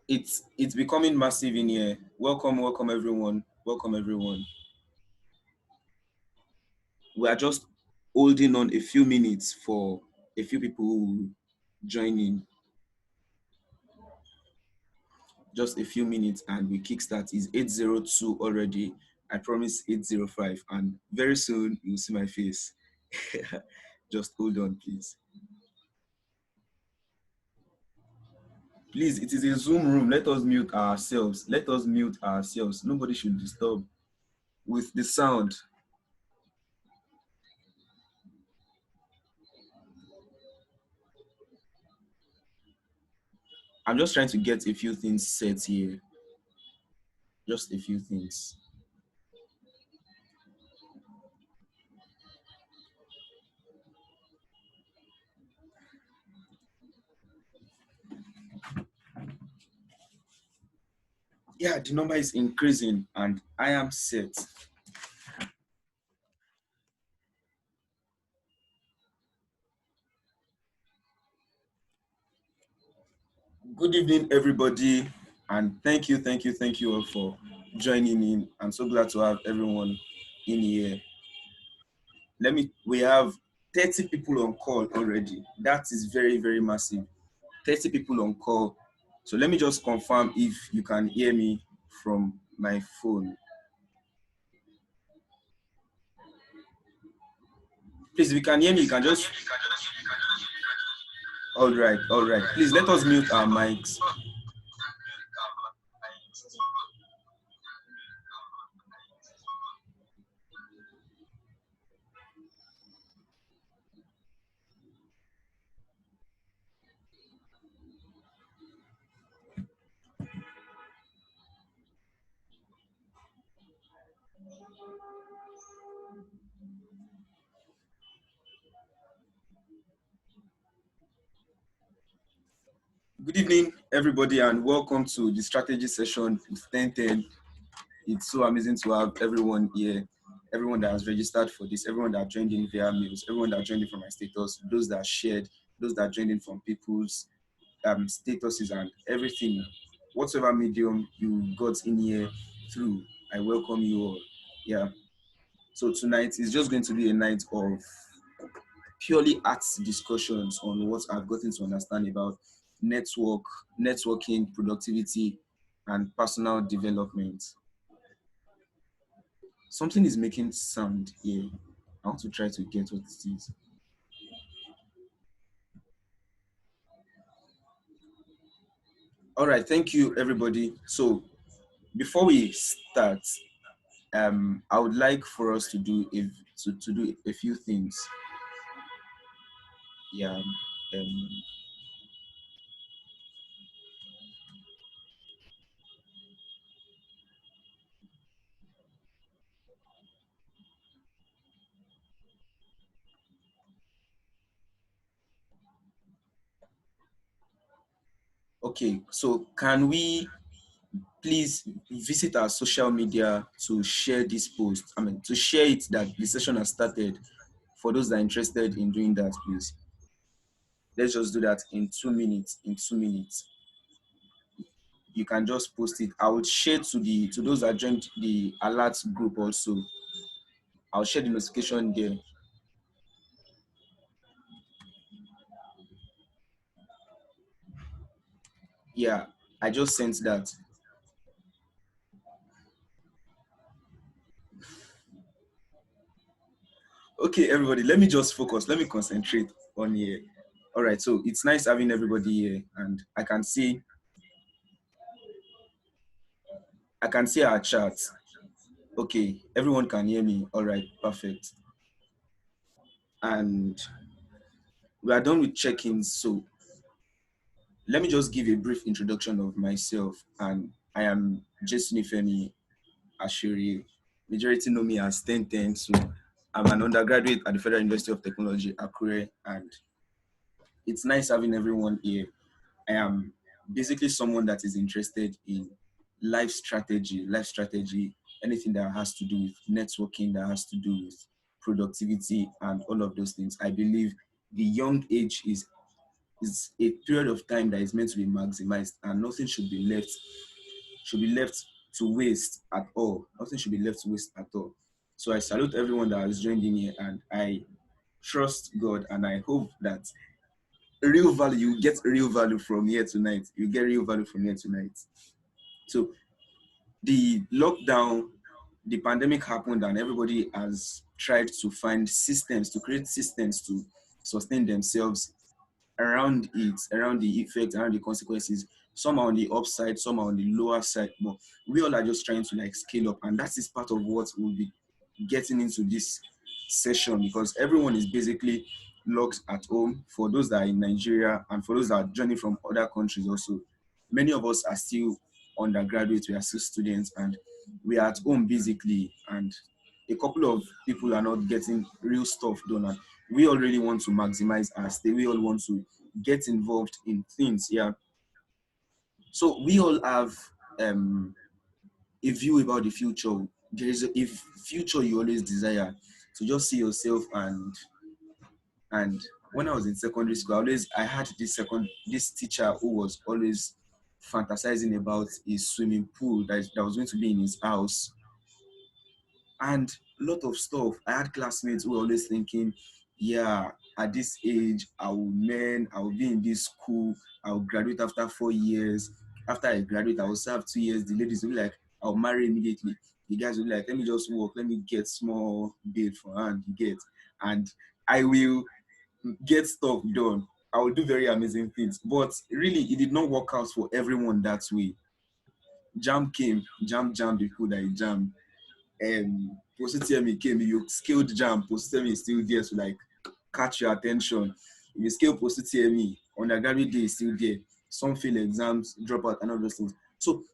It's becoming massive in here. Welcome, welcome everyone. Welcome everyone. We are just holding on a few minutes for a few people who join in. Just a few minutes and we kickstart. Is 802 already. I promise 805 and very soon you'll see my face. Just hold on, please. Please, it is a Zoom room. Let us mute ourselves. Let us mute ourselves. Nobody should disturb with the sound. I'm just trying to get a few things set here. Just a few things. Yeah, the number is increasing and I am set. Good evening, everybody, and thank you all for joining in. I'm so glad to have everyone in here. We have 30 people on call already. That is very, very massive. 30 people on call. So let me just confirm if you can hear me from my phone. Please, if you can hear me, you can just. All right, all right. Please let us mute our mics. Good evening, everybody, and welcome to the strategy session with Tenten. It's so amazing to have everyone here, everyone that has registered for this, everyone that joined in via mails, everyone that joined in from my status, those that shared, those that joined in from people's statuses and everything, whatever medium you got in here through, I welcome you all. Yeah. So tonight is just going to be a night of purely arts discussions on what I've gotten to understand about networking, productivity, and personal development. Something is making sound here. I want to try to get what it is. All right, thank you, everybody. So before we start, I would like for us to do to do a few things. Yeah. Okay. So can we please visit our social media to share this post? I mean, to share it that the session has started. For those that are interested in doing that, please. Let's just do that in 2 minutes. In 2 minutes, you can just post it. I will share to those that joined the alert group also. I'll share the notification there. Yeah, I just sent that. Okay, everybody, let me just focus. Let me concentrate on here. All right, so it's nice having everybody here, and I can see our chat. Okay, everyone can hear me. All right, perfect. And we are done with check-ins. So let me just give a brief introduction of myself. And I am Jason Ifemi Ashiri. Majority know me as Tenten. So I'm an undergraduate at the Federal University of Technology, Akure, and it's nice having everyone here. I am basically someone that is interested in life strategy, anything that has to do with networking, that has to do with productivity and all of those things. I believe the young age is It's a period of time that is meant to be maximized, and nothing should be left to waste at all. Nothing should be left to waste at all. So I salute everyone that has joined in here, and I trust God, and I hope that real value, you get real value from here tonight. You get real value from here tonight. So the lockdown, the pandemic happened, and everybody has tried to find systems, to create systems to sustain themselves around it, around the effect, around the consequences. Some are on the upside, some are on the lower side, but we all are just trying to like scale up, and that is part of what we'll be getting into this session, because everyone is basically locked at home. For those that are in Nigeria and for those that are journeying from other countries also, many of us are still undergraduates, we are still students, and we are at home basically, and a couple of people are not getting real stuff done, and we all really want to maximize our stay. We all want to get involved in things. Yeah. So we all have a view about the future. There is a future you always desire to just see yourself. And when I was in secondary school, I had this teacher who was always fantasizing about a swimming pool that was going to be in his house, and a lot of stuff. I had classmates who were always thinking, yeah, at this age, I will be in this school, I will graduate after 4 years. After I graduate, I will serve 2 years. The ladies will be like, I'll marry immediately. The guys will be like, let me just work, let me get small bid for hand, you get. And I will get stuff done. I will do very amazing things. But really, it did not work out for everyone that way. Jam came, jammed the people that he jammed. Post-TME came, you scaled jam, post-TME is still there to like catch your attention. If you scale post-TME, undergraduate day is still there. Some fail exams, drop out, and all those things. So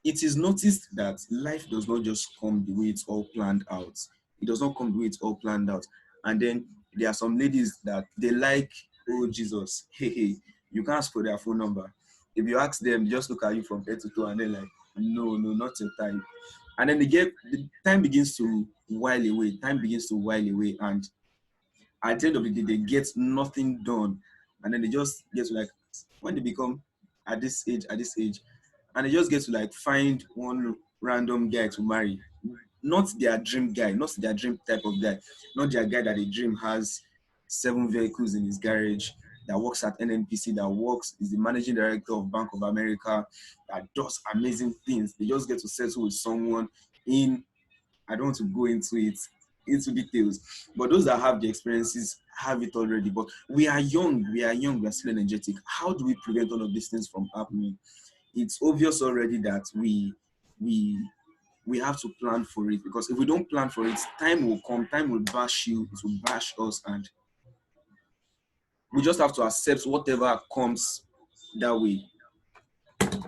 it is noticed that life does not just come the way it's all planned out. It does not come the way it's all planned out. And then there are some ladies that they like, oh Jesus, hey, you can't ask for their phone number. If you ask them, they just look at you from head to toe, and then like, no, not your time. And then the time begins to while away. Time begins to while away, and at the end of the day, they get nothing done. And then they just get to like, when they become at this age, and they just get to like find one random guy to marry. Not their dream guy, not their dream type of guy, not their guy that they dream has 7 vehicles in his garage, that works at NNPC, is the managing director of Bank of America, that does amazing things. They just get to settle with someone in, I don't want to go into details, but those that have the experiences have it already. But we are young, we are still energetic. How do we prevent all of these things from happening? It's obvious already that we we have to plan for it, because if we don't plan for it, time will come, time will bash you, it will bash us, and we just have to accept whatever comes that way.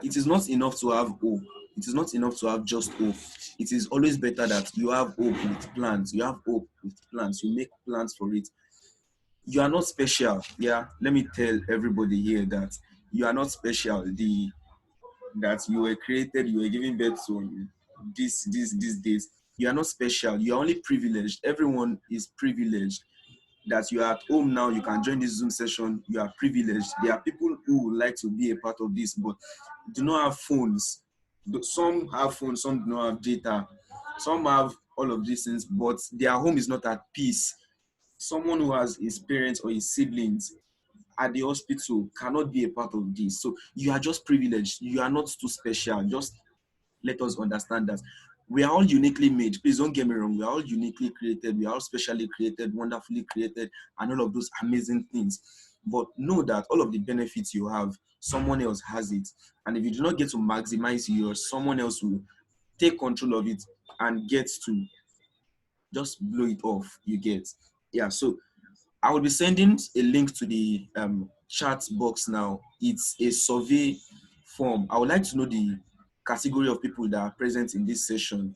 It is not enough to have hope. It is not enough to have just hope. It is always better that you have hope with plans. You have hope with plans. You make plans for it. You are not special. Yeah, let me tell everybody here that you are not special. That you were created, you were given birth to these days. You are not special. You are only privileged. Everyone is privileged. That you are at home now, you can join this Zoom session, you are privileged. There are people who would like to be a part of this, but do not have phones. Some have phones, some do not have data, some have all of these things, but their home is not at peace. Someone who has his parents or his siblings at the hospital cannot be a part of this. So you are just privileged. You are not too special. Just let us understand that we are all uniquely made. Please don't get me wrong. We are all uniquely created. We are all specially created, wonderfully created, and all of those amazing things. But know that all of the benefits you have, someone else has it. And if you do not get to maximize yours, someone else will take control of it and get to just blow it off. You get. Yeah. So I will be sending a link to the chat box now. It's a survey form. I would like to know the category of people that are present in this session.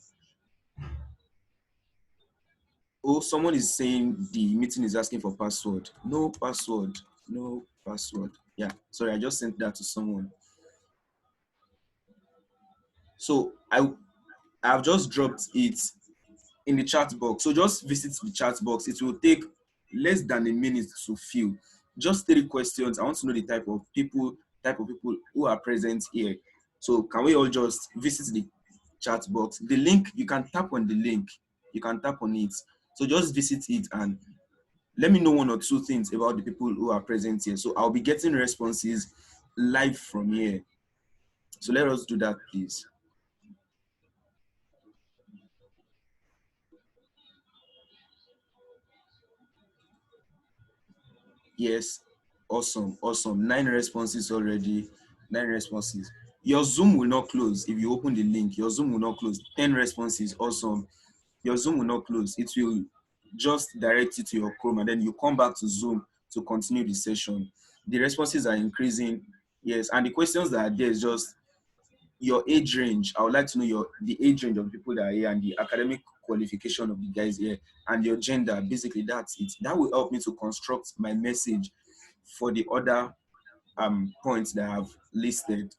Oh, someone is saying the meeting is asking for password. No password. No password. Yeah, sorry, I just sent that to someone. So I've just dropped it in the chat box. So just visit the chat box. It will take less than a minute to fill. Just 3 questions. I want to know the type of people who are present here. So can we all just visit the chat box? The link, you can tap on the link. You can tap on it. So just visit it and let me know 1 or 2 things about the people who are present here. So I'll be getting responses live from here. So let us do that, please. Yes, awesome, awesome. 9 responses already. 9 responses. Your Zoom will not close if you open the link. Your Zoom will not close. 10 responses, awesome. Your Zoom will not close. It will just direct you to your Chrome and then you come back to Zoom to continue the session. The responses are increasing. Yes, and the questions that are there is just your age range. I would like to know the age range of the people that are here and the academic qualification of the guys here and your gender. Basically, that's it. That will help me to construct my message for the other points that I have listed.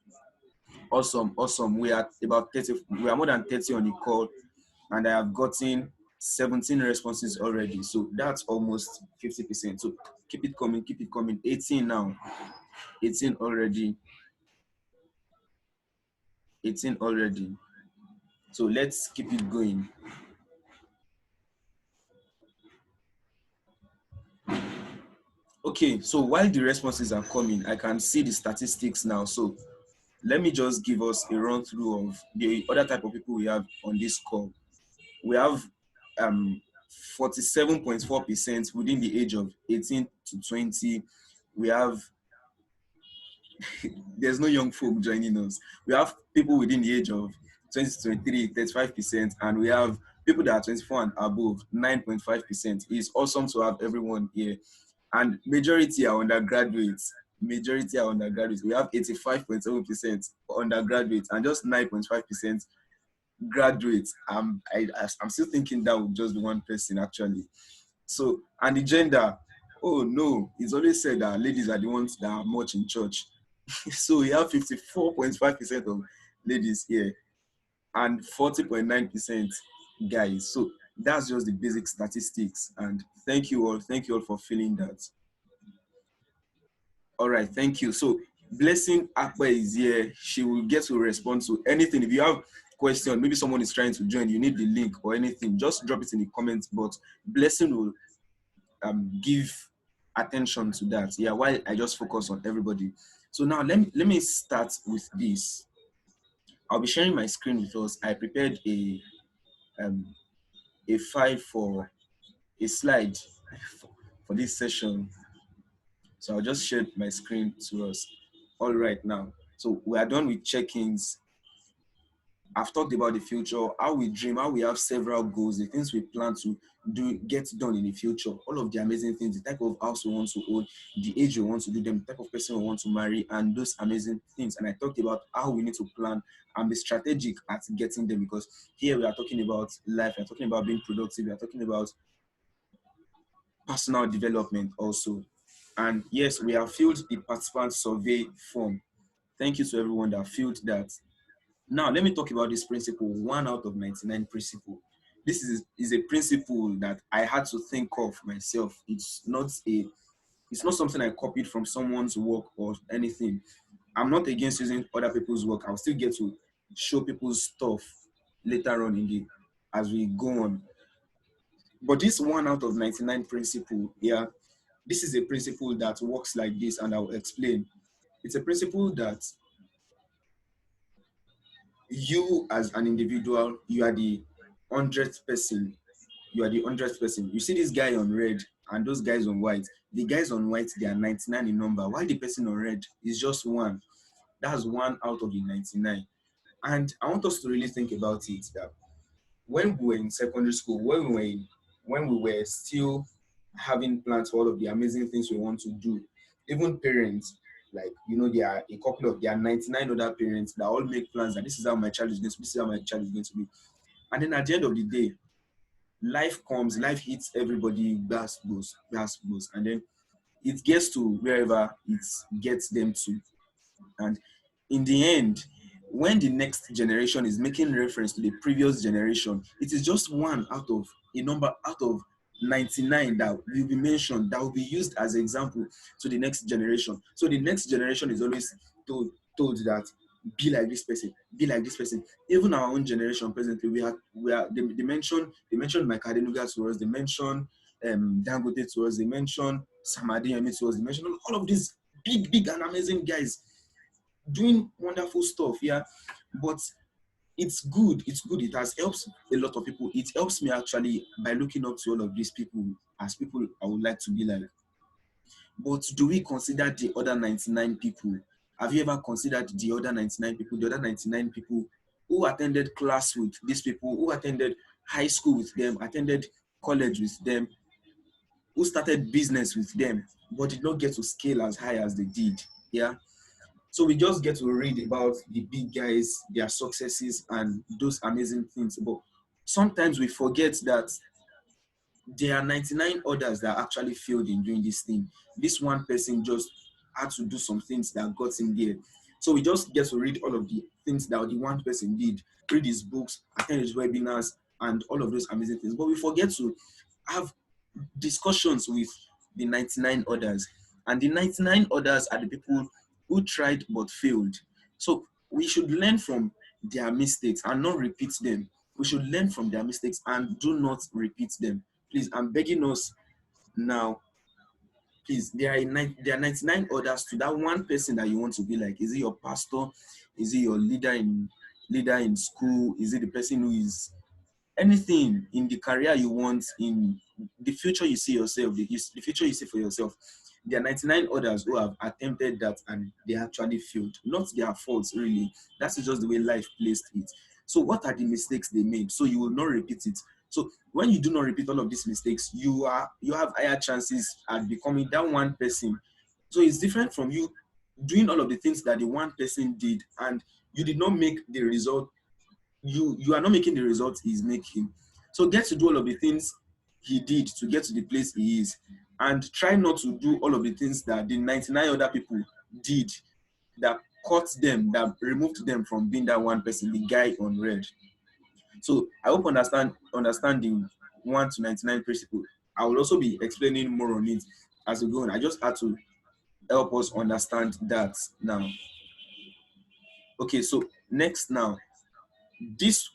Awesome, awesome. We are about 30. We are more than 30 on the call, and I have gotten 17 responses already. So that's almost 50%. So keep it coming, keep it coming. 18 now. 18 already. 18 already. So let's keep it going. Okay, so while the responses are coming, I can see the statistics now. So let me just give us a run through of the other type of people we have on this call. We have 47.4% within the age of 18 to 20. We have, there's no young folk joining us. We have people within the age of 20 to 23, 35%, and we have people that are 24 and above, 9.5%. It's awesome to have everyone here. And majority are undergraduates. Majority are undergraduates. We have 85.7% undergraduates and just 9.5% graduates. I'm still thinking that would just be one person actually. So, and the gender, oh no, it's always said that ladies are the ones that are much in church. So we have 54.5% of ladies here and 40.9% guys. So that's just the basic statistics. And thank you all for feeling that. All right, thank you. So Blessing Akpa is here. She will get to respond to anything. If you have question, maybe someone is trying to join, you need the link or anything, just drop it in the comments. But Blessing will give attention to that. Yeah, while I just focus on everybody. So now let me start with this. I'll be sharing my screen with us. I prepared um, a file for a slide for this session. So I'll just share my screen to us. All right now. So we are done with check-ins. I've talked about the future, how we dream, how we have several goals, the things we plan to do, get done in the future, all of the amazing things, the type of house we want to own, the age we want to do them, the type of person we want to marry, and those amazing things. And I talked about how we need to plan and be strategic at getting them, because here we are talking about life, we are talking about being productive, we are talking about personal development also. And yes, we have filled the participant survey form. Thank you to everyone that filled that. Now, let me talk about this principle, 1 out of 99 principle. This is a principle that I had to think of myself. It's not something I copied from someone's work or anything. I'm not against using other people's work. I'll still get to show people's stuff later on as we go on. But this 1 out of 99 principle, yeah, this is a principle that works like this, and I'll explain. It's a principle that you as an individual, you are the 100th person. You are the 100th person. You see this guy on red and those guys on white. The guys on white, they are 99 in number. While the person on red is just one. That's 1 out of the 99. And I want us to really think about it that when we were in secondary school, when we were still having plans for all of the amazing things we want to do, even parents, like there are 99 other parents that all make plans that this is how my child is going to be, this is how my child is going to be. And then at the end of the day, life comes, life hits everybody, gas goes, and then it gets to wherever it gets them to. And in the end, when the next generation is making reference to the previous generation, it is just one out of a number out of 99 that will be mentioned, that will be used as example to the next generation. So the next generation is always told that be like this person, be like this person. Even our own generation presently, they mentioned Mike Adenuga to us, they mentioned Dangote to us, they mentioned Samadi Yemi to us, they mentioned all of these big and amazing guys doing wonderful stuff. Yeah, but it's good, it has helped a lot of people. It helps me actually by looking up to all of these people as people I would like to be like. But do we consider the other 99 people? Have you ever considered the other 99 people, the other 99 people who attended class with these people, who attended high school with them, attended college with them, who started business with them, but did not get to scale as high as they did? Yeah. So we just get to read about the big guys, their successes, and those amazing things. But sometimes we forget that there are 99 others that actually failed in doing this thing. This one person just had to do some things that got him there. So we just get to read all of the things that the one person did, read his books, attend his webinars, and all of those amazing things. But we forget to have discussions with the 99 others. And the 99 others are the people who tried but failed. So we should learn from their mistakes and not repeat them. We should learn from their mistakes and do not repeat them. Please, I'm begging us now. Please, there are 99 others to that one person that you want to be like. Is it your pastor? Is it your leader in school? Is it the person who is anything in the career you want, in the future you see yourself, the future you see for yourself? There are 99 others who have attempted that and they actually failed. Not their faults, really. That's just the way life placed it. So what are the mistakes they made? So you will not repeat it. So when you do not repeat all of these mistakes, you have higher chances at becoming that one person. So it's different from you doing all of the things that the one person did and you did not make the result. You are not making the results he's making. So get to do all of the things he did to get to the place he is, and try not to do all of the things that the 99 other people did that caught them, that removed them from being that one person, the guy on red. So I hope understanding 1 to 99 principle. I will also be explaining more on it as we go on. I just had to help us understand that now. Okay, so next now, this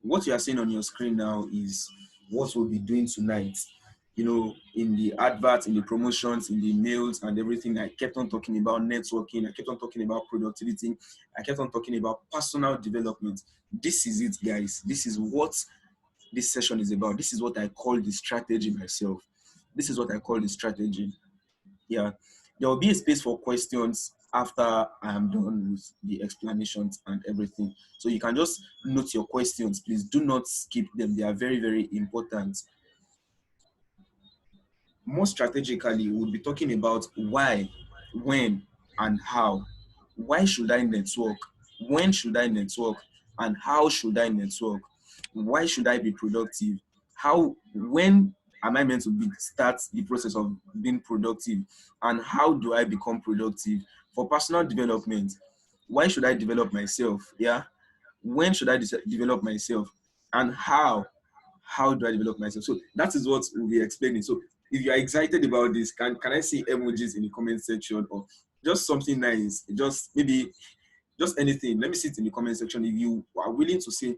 what you are seeing on your screen now is what we'll be doing tonight. In the adverts, in the promotions, in the mails and everything, I kept on talking about networking, I kept on talking about productivity, I kept on talking about personal development. This is it, guys. This is what this session is about. This is what I call the strategy myself. This is what I call the strategy. Yeah, there will be a space for questions after I am done with the explanations and everything. So you can just note your questions. Please do not skip them. They are very, very important. More strategically, we'll be talking about why, when, and how. Why should I network? When should I network? And how should I network? Why should I be productive? When am I meant to start the process of being productive? And how do I become productive? For personal development, why should I develop myself? Yeah. When should I develop myself? And how do I develop myself? So that is what we'll be explaining. So if you are excited about this, can I see emojis in the comment section, or just something nice, just maybe just anything? Let me see it in the comment section if you are willing to say,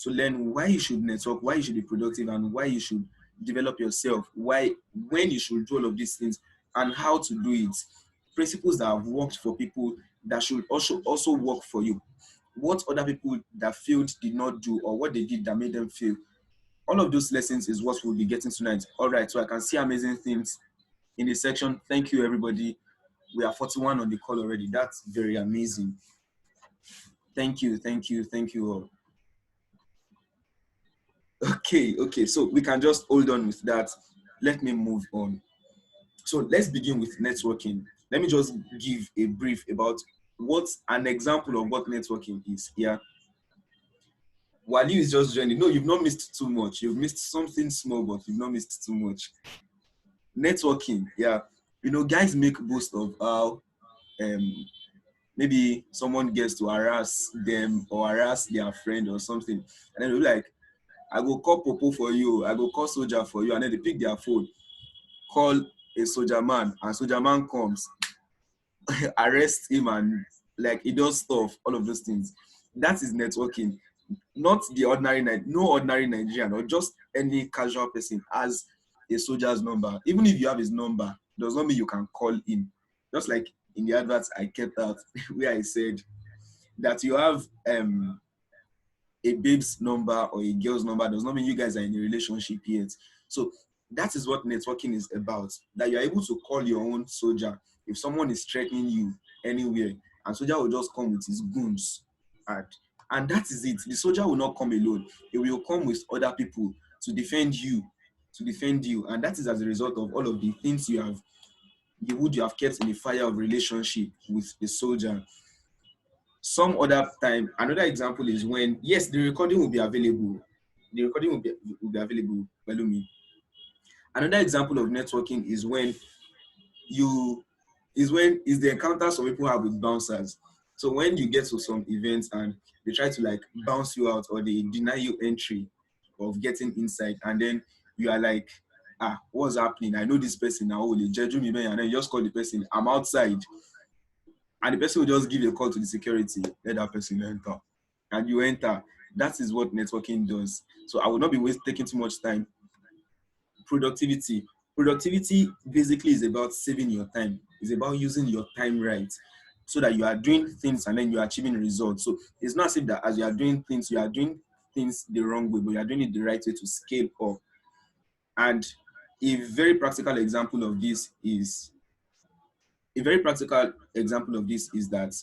to learn why you should network, why you should be productive, and why you should develop yourself, when you should do all of these things, and how to do it. Principles that have worked for people that should also work for you. What other people that failed did not do, or what they did that made them fail. All of those lessons is what we'll be getting tonight. All right, so I can see amazing things in the section. Thank you, everybody. We are 41 on the call already. That's very amazing. Thank you, thank you, thank you all. Okay, so we can just hold on with that. Let me move on. So let's begin with networking. Let me just give a brief about what an example of what networking is here. While you is just joining, no, you've not missed too much. You've missed something small, but you've not missed too much. Networking, yeah. Guys make boast of how maybe someone gets to harass them or harass their friend or something, and then they're like, I go call Popo for you, I go call soldier for you, and then they pick their phone, call a soldier man, and soldier man comes, arrest him, and like he does stuff, all of those things. That is networking. Not the ordinary no ordinary Nigerian or just any casual person has a soldier's number. Even if you have his number, does not mean you can call him. Just like in the adverts I kept out where I said that you have a babe's number or a girl's number does not mean you guys are in a relationship yet. So that is what networking is about. That you're able to call your own soldier if someone is threatening you anywhere, and soldier will just come with his goons, and that is it. The soldier will not come alone. He will come with other people to defend you, and that is as a result of all of the things the wood you have kept in the fire of relationship with the soldier. Some other time, another example is when, yes, the recording will be available. The recording will be available, Belumi. Another example of networking is when you is the encounter some people have with bouncers. So when you get to some events and they try to like bounce you out or they deny you entry of getting inside, and then you are like, what's happening? I know this person now, they judge me, and then you just call the person, I'm outside. And the person will just give a call to the security, let that person enter. And you enter. That is what networking does. So I will not be taking too much time. Productivity. Productivity basically is about saving your time. It's about using your time right so that you are doing things and then you are achieving results. So it's not as if that as you are doing things the wrong way, but you are doing it the right way to scale up. And a very practical example of this is that,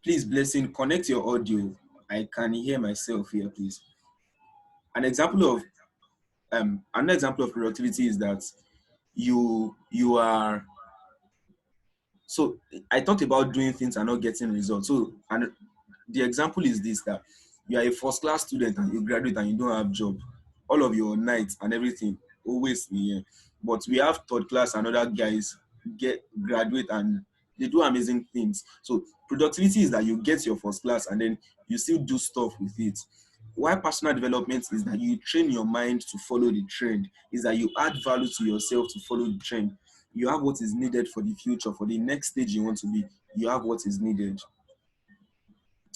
please, Blessing, connect your audio. I can hear myself here, please. An example of another example of productivity is that you are, so I talked about doing things and not getting results. So, and the example is this, that you are a first class student and you graduate and you don't have job. All of your nights and everything always here. But we have third class and other guys graduate and they do amazing things. So productivity is that you get your first class and then you still do stuff with it. Why personal development is that you train your mind to follow the trend, is that you add value to yourself to follow the trend. You have what is needed for the future, for the next stage you want to be. You have what is needed.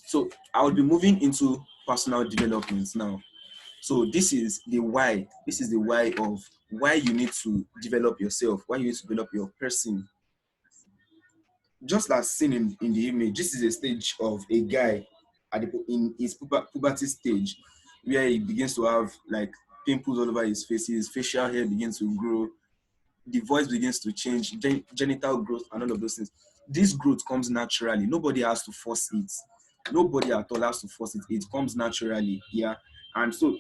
So I will be moving into personal development now. So this is the why. This is the why of why you need to develop yourself, why you need to develop your person. Just as seen in the image, this is a stage of a guy in his puberty stage, where he begins to have like pimples all over his face, his facial hair begins to grow, the voice begins to change, genital growth, and all of those things. This growth comes naturally. Nobody has to force it. Nobody at all has to force it. It comes naturally. Yeah. And so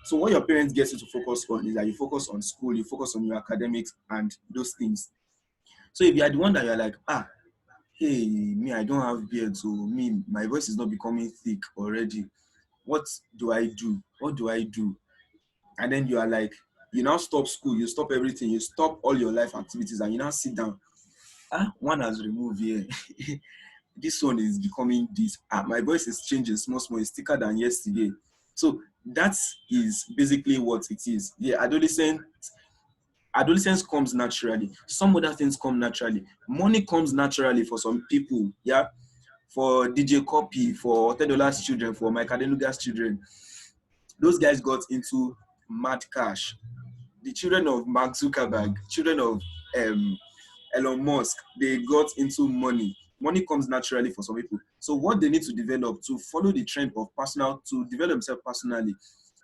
so what your parents get you to focus on is that you focus on school, you focus on your academics and those things. So if you are the one that you're like, hey, me, I don't have beard, so me, my voice is not becoming thick already. What do I do? What do I do? And then you are like, you now stop school, you stop everything, you stop all your life activities, and you now sit down. One has removed here. This one is becoming this. My voice is changing small, small. It's thicker than yesterday. So that is basically what it is. The adolescence comes naturally. Some other things come naturally. Money comes naturally for some people. Yeah, for DJ Copy, for $10 children, for Mike Adenuga's children. Those guys got into mad cash. The children of Mark Zuckerberg, children of Elon Musk, they got into money. Money comes naturally for some people. So what they need to develop to follow the trend of to develop themselves personally,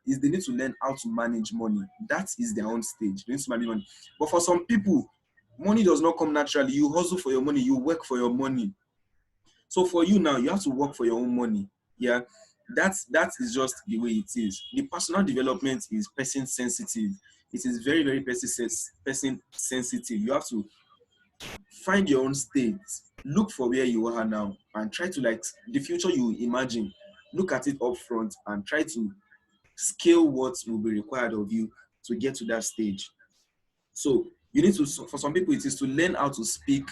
is they need to learn how to manage money. That is their own stage. They need to manage money. But for some people, money does not come naturally. You hustle for your money, you work for your money. So for you now, you have to work for your own money. Yeah, that is just the way it is. The personal development is person sensitive. It is very, very person sensitive. You have to find your own state, look for where you are now, and try to, like, the future you imagine, look at it up front and try to scale what will be required of you to get to that stage. So you need to, for some people, it is to learn how to speak.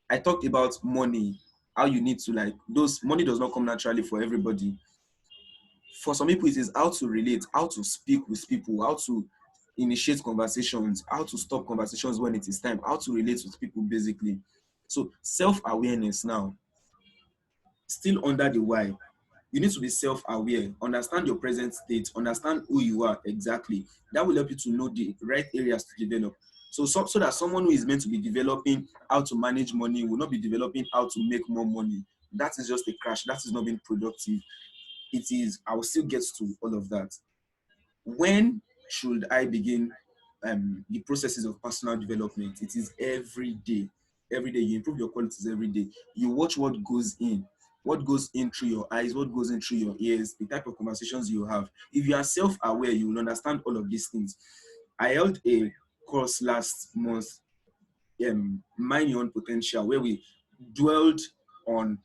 I talked about money, how you need to, like, those money does not come naturally for everybody. For some people, it is how to relate, how to speak with people, how to initiate conversations, how to stop conversations when it is time, how to relate with people basically. So self-awareness now, still under the why. You need to be self-aware, understand your present state, understand who you are exactly. That will help you to know the right areas to develop. So that someone who is meant to be developing how to manage money will not be developing how to make more money. That is just a crash. That is not being productive. It is, I will still get to all of that. When should I begin the processes of personal development? It is every day. Every day you improve your qualities every day. You watch what goes in through your eyes, what goes in through your ears, the type of conversations you have. If you are self-aware, you will understand all of these things. I held a course last month, Mind Your Own Potential, where we dwelled on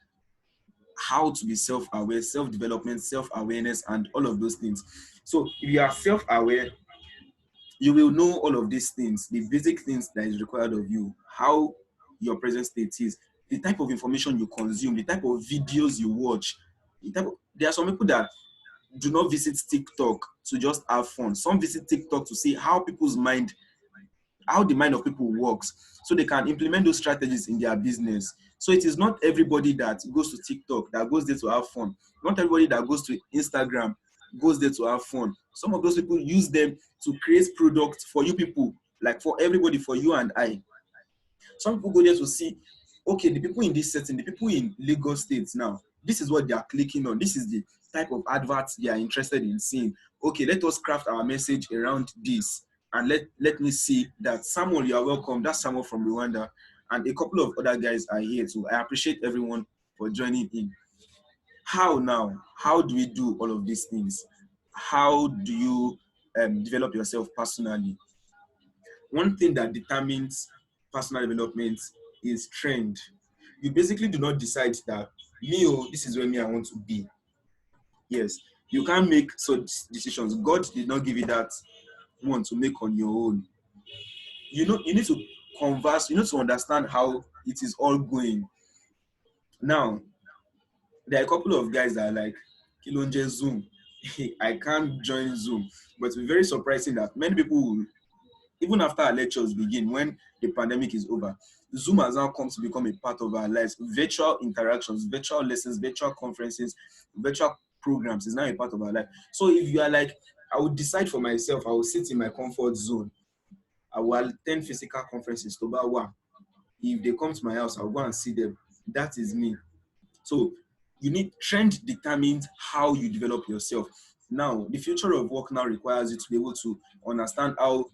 how to be self-aware, self-development, self-awareness, and all of those things. So if you are self-aware, you will know all of these things, the basic things that is required of you, how your present state is, the type of information you consume, the type of videos you watch. There are some people that do not visit TikTok to just have fun. Some visit TikTok to see how the mind of people works, so they can implement those strategies in their business. So it is not everybody that goes to TikTok that goes there to have fun. Not everybody that goes to Instagram goes there to have fun. Some of those people use them to create products for you people, like for everybody, for you and I. Some people go there to see, okay, the people in this setting, the people in Lagos State now, this is what they are clicking on. This is the type of adverts they are interested in seeing. Okay, let us craft our message around this. And let me see that Samuel, you are welcome. That's Samuel from Rwanda. And a couple of other guys are here too. I appreciate everyone for joining in. How now? How do we do all of these things? How do you develop yourself personally? One thing that determines personal development is trend. You basically do not decide that this is where me I want to be. Yes, you can't make such decisions. God did not give you that one to make on your own. You need to converse, you need to understand how it is all going. Now, there are a couple of guys that are like, Kilonje Zoom. I can't join Zoom. But it's very surprising that many people will, even after our lectures begin, when the pandemic is over, Zoom has now come to become a part of our lives. Virtual interactions, virtual lessons, virtual conferences, virtual programs is now a part of our life. So if you are like, I would decide for myself, I will sit in my comfort zone. I will attend physical conferences to Bawa. If they come to my house, I'll go and see them. That is me. So you need trend determines how you develop yourself. Now, the future of work now requires you to be able to understand how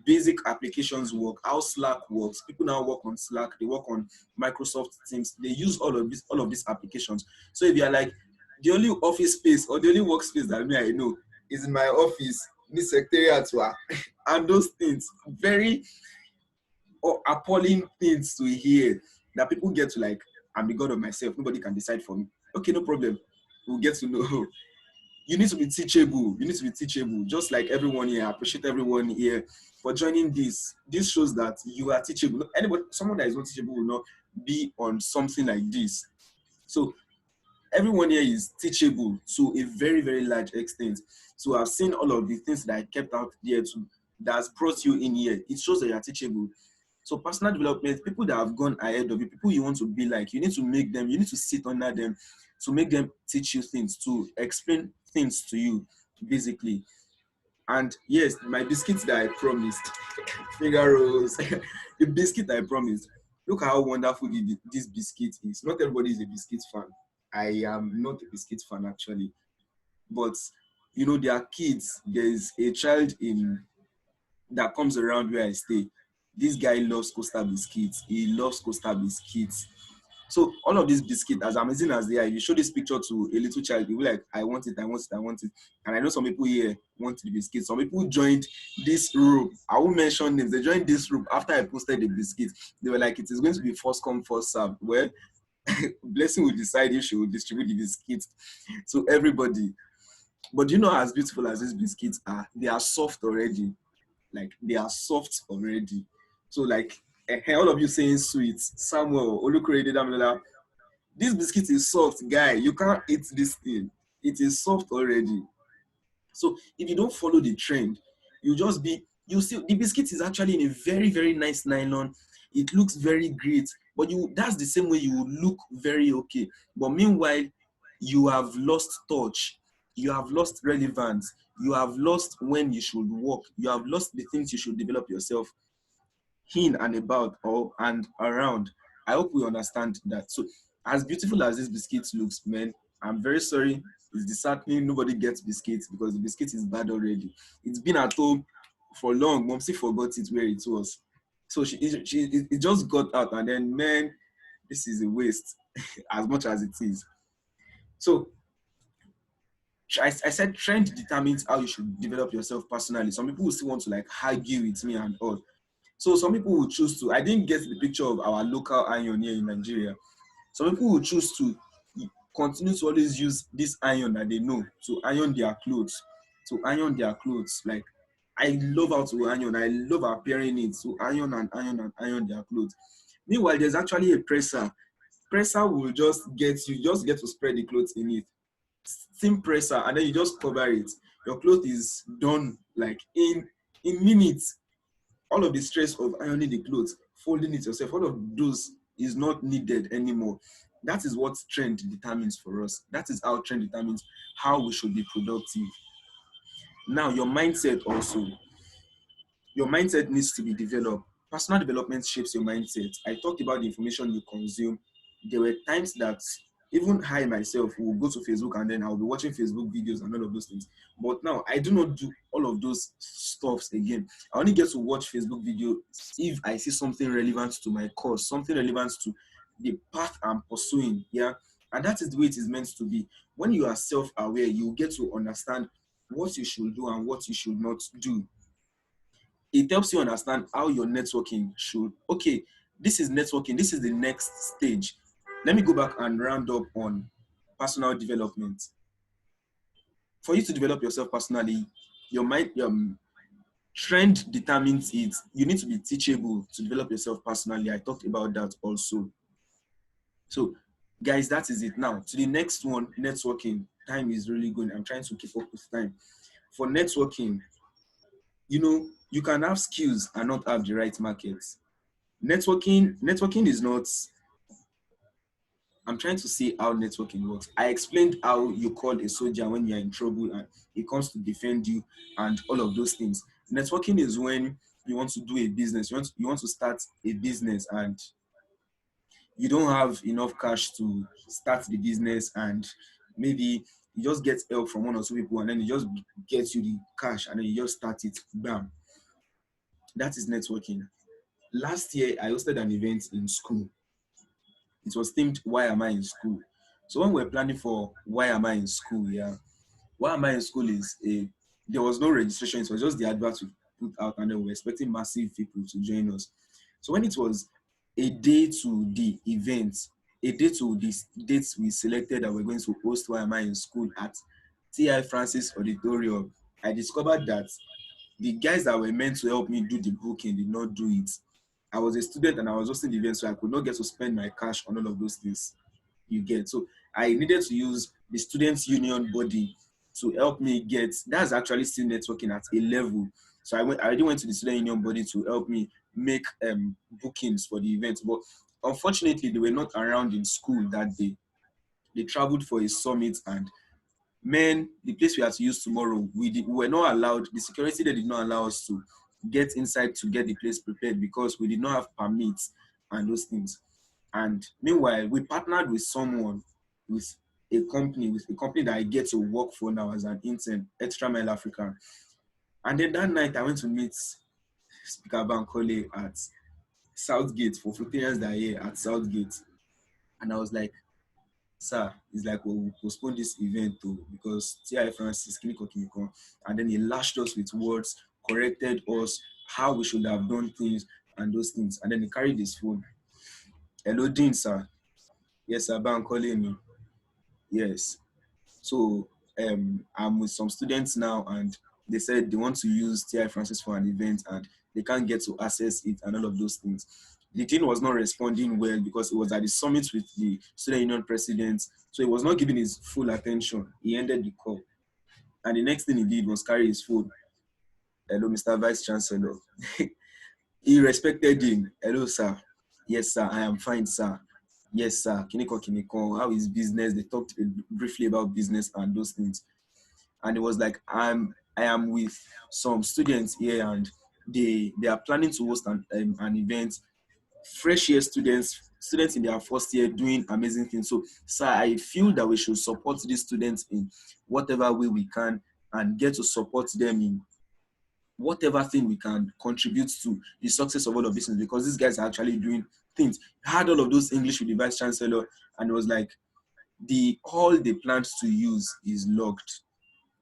basic applications work, how Slack works. People now work on Slack, they work on Microsoft Teams, they use all of these applications. So if you're like, the only office space or the only workspace that me I know is in my office, me secretariat, and those things, very appalling things to hear that people get to like, I'm the god of myself, nobody can decide for me. Okay, no problem. We'll get to know. You need to be teachable. You need to be teachable. Just like everyone here, I appreciate everyone here for joining this. This shows that you are teachable. Anybody, someone that is not teachable will not be on something like this. So everyone here is teachable to a very, very large extent. So I've seen all of the things that I kept out there that's brought you in here. It shows that you are teachable. So personal development, people that have gone ahead of you, people you want to be like, you need to make them, you need to sit under them to make them teach you things, to explain things to you, basically. And yes, my biscuits that I promised, Figaro's, the biscuit I promised. Look how wonderful this biscuit is. Not everybody is a biscuit fan. I am not a biscuit fan actually. But there are kids. There's a child in that comes around where I stay. This guy loves Costa biscuits. He loves Costa biscuits. So all of these biscuits, as amazing as they are, if you show this picture to a little child, he'll be like, I want it, I want it, I want it. And I know some people here want the biscuits. Some people joined this group. I won't mention names. They joined this group after I posted the biscuits. They were like, it is going to be first come, first serve. Well, Blessing will decide if she will distribute the biscuits to everybody. But as beautiful as these biscuits are, they are soft already. Like they are soft already. So like all of you saying sweet, Samuel, Olukorede Damilola, this biscuit is soft, guy. You can't eat this thing. it is soft already. So if you don't follow the trend, you see the biscuit is actually in a very, very nice nylon. It looks very great, but you that's the same way you will look very okay. But meanwhile, you have lost touch, you have lost relevance, you have lost when you should work, you have lost the things you should develop yourself in and about or and around. I hope we understand that. So, as beautiful as this biscuit looks, man, I'm very sorry. It's disheartening. Nobody gets biscuits because the biscuit is bad already. It's been at home for long. Momsy forgot it where it was. So it just got out, and then man, this is a waste as much as it is. So I said trend determines how you should develop yourself personally. Some people will still want to like argue with me and all. So some people will choose to. I didn't get the picture of our local iron here in Nigeria. Some people will choose to continue to always use this iron that they know to iron their clothes. To iron their clothes. Like I love how to iron. I love appearing it to iron and iron and iron their clothes. Meanwhile, there's actually a presser. Presser will just get to spread the clothes in it. Steam presser, and then you just cover it. Your clothes is done like in minutes. All of the stress of ironing the clothes, folding it yourself, all of those is not needed anymore. That is what trend determines for us. That is how trend determines how we should be productive. Now, your mindset needs to be developed. Personal development shapes your mindset. I talked about the information you consume. There were times that even I myself will go to Facebook and then I'll be watching Facebook videos and all of those things. But now I do not do all of those stuffs again. I only get to watch Facebook videos if I see something relevant to my course, something relevant to the path I'm pursuing. Yeah. And that is the way it is meant to be. When you are self-aware, you get to understand what you should do and what you should not do. It helps you understand how your networking should. Okay, this is networking. This is the next stage. Let me go back and round up on personal development. For you to develop yourself personally, your mind, trend determines it. You need to be teachable to develop yourself personally. I talked about that also. So, guys, that is it. Now, to the next one, networking. Time is really going. I'm trying to keep up with time. For networking, you can have skills and not have the right market. Networking is not. I'm trying to see how networking works. I explained how you call a soldier when you're in trouble and he comes to defend you and all of those things. Networking is when you want to do a business, you want to start a business and you don't have enough cash to start the business, and maybe you just get help from one or two people and then you just get you the cash and then you just start it. Bam. That is networking. Last year I hosted an event in school. It was themed "Why Am I in School?" So when we're planning for "Why Am I in School?" Yeah, "Why Am I in School?" is a there was no registration. It was just the advert we put out, and then we were expecting massive people to join us. So when it was a day to the event, a day to the dates we selected that we're going to host "Why Am I in School" at T.I. Francis Auditorium, I discovered that the guys that were meant to help me do the booking did not do it. I was a student and I was hosting the event, so I could not get to spend my cash on all of those things. You get. So I needed to use the students' union body to help me get. That's actually still networking at a level. So I already went to the student union body to help me make bookings for the event. But unfortunately, they were not around in school that day. They traveled for a summit, and man, the place we had to use tomorrow, we were not allowed. The security they did not allow us to get inside to get the place prepared because we did not have permits and those things. And meanwhile, we partnered with someone, with a company that I get to work for now as an intern, Extra Mile Africa. And then that night, I went to meet Speaker Bankole at Southgate for Floridians that are here at Southgate. And I was like, sir, it's like we'll postpone this event too because T.I. Francis Kimiko, and then he lashed us with words, corrected us, how we should have done things and those things. And then he carried his phone. Hello, Dean, sir. Yes, sir, I'm calling me. Yes. So I'm with some students now, and they said they want to use T.I. Francis for an event and they can't get to access it and all of those things. the dean was not responding well because it was at the summit with the student union president. So he was not giving his full attention. He ended the call. And the next thing he did was carry his phone. Hello, Mr. Vice Chancellor. He respected him. Hello, sir. Yes, sir. I am fine, sir. Yes, sir. Kiniko, Kiniko. How is business? They talked briefly about business and those things. And it was like, I am with some students here, and they are planning to host an event. Fresh year students in their first year doing amazing things. So, sir, I feel that we should support these students in whatever way we can and get to support them in whatever thing we can contribute to the success of all of this, because these guys are actually doing things. I had all of those English with the vice chancellor, and it was like the hall they planned to use is locked.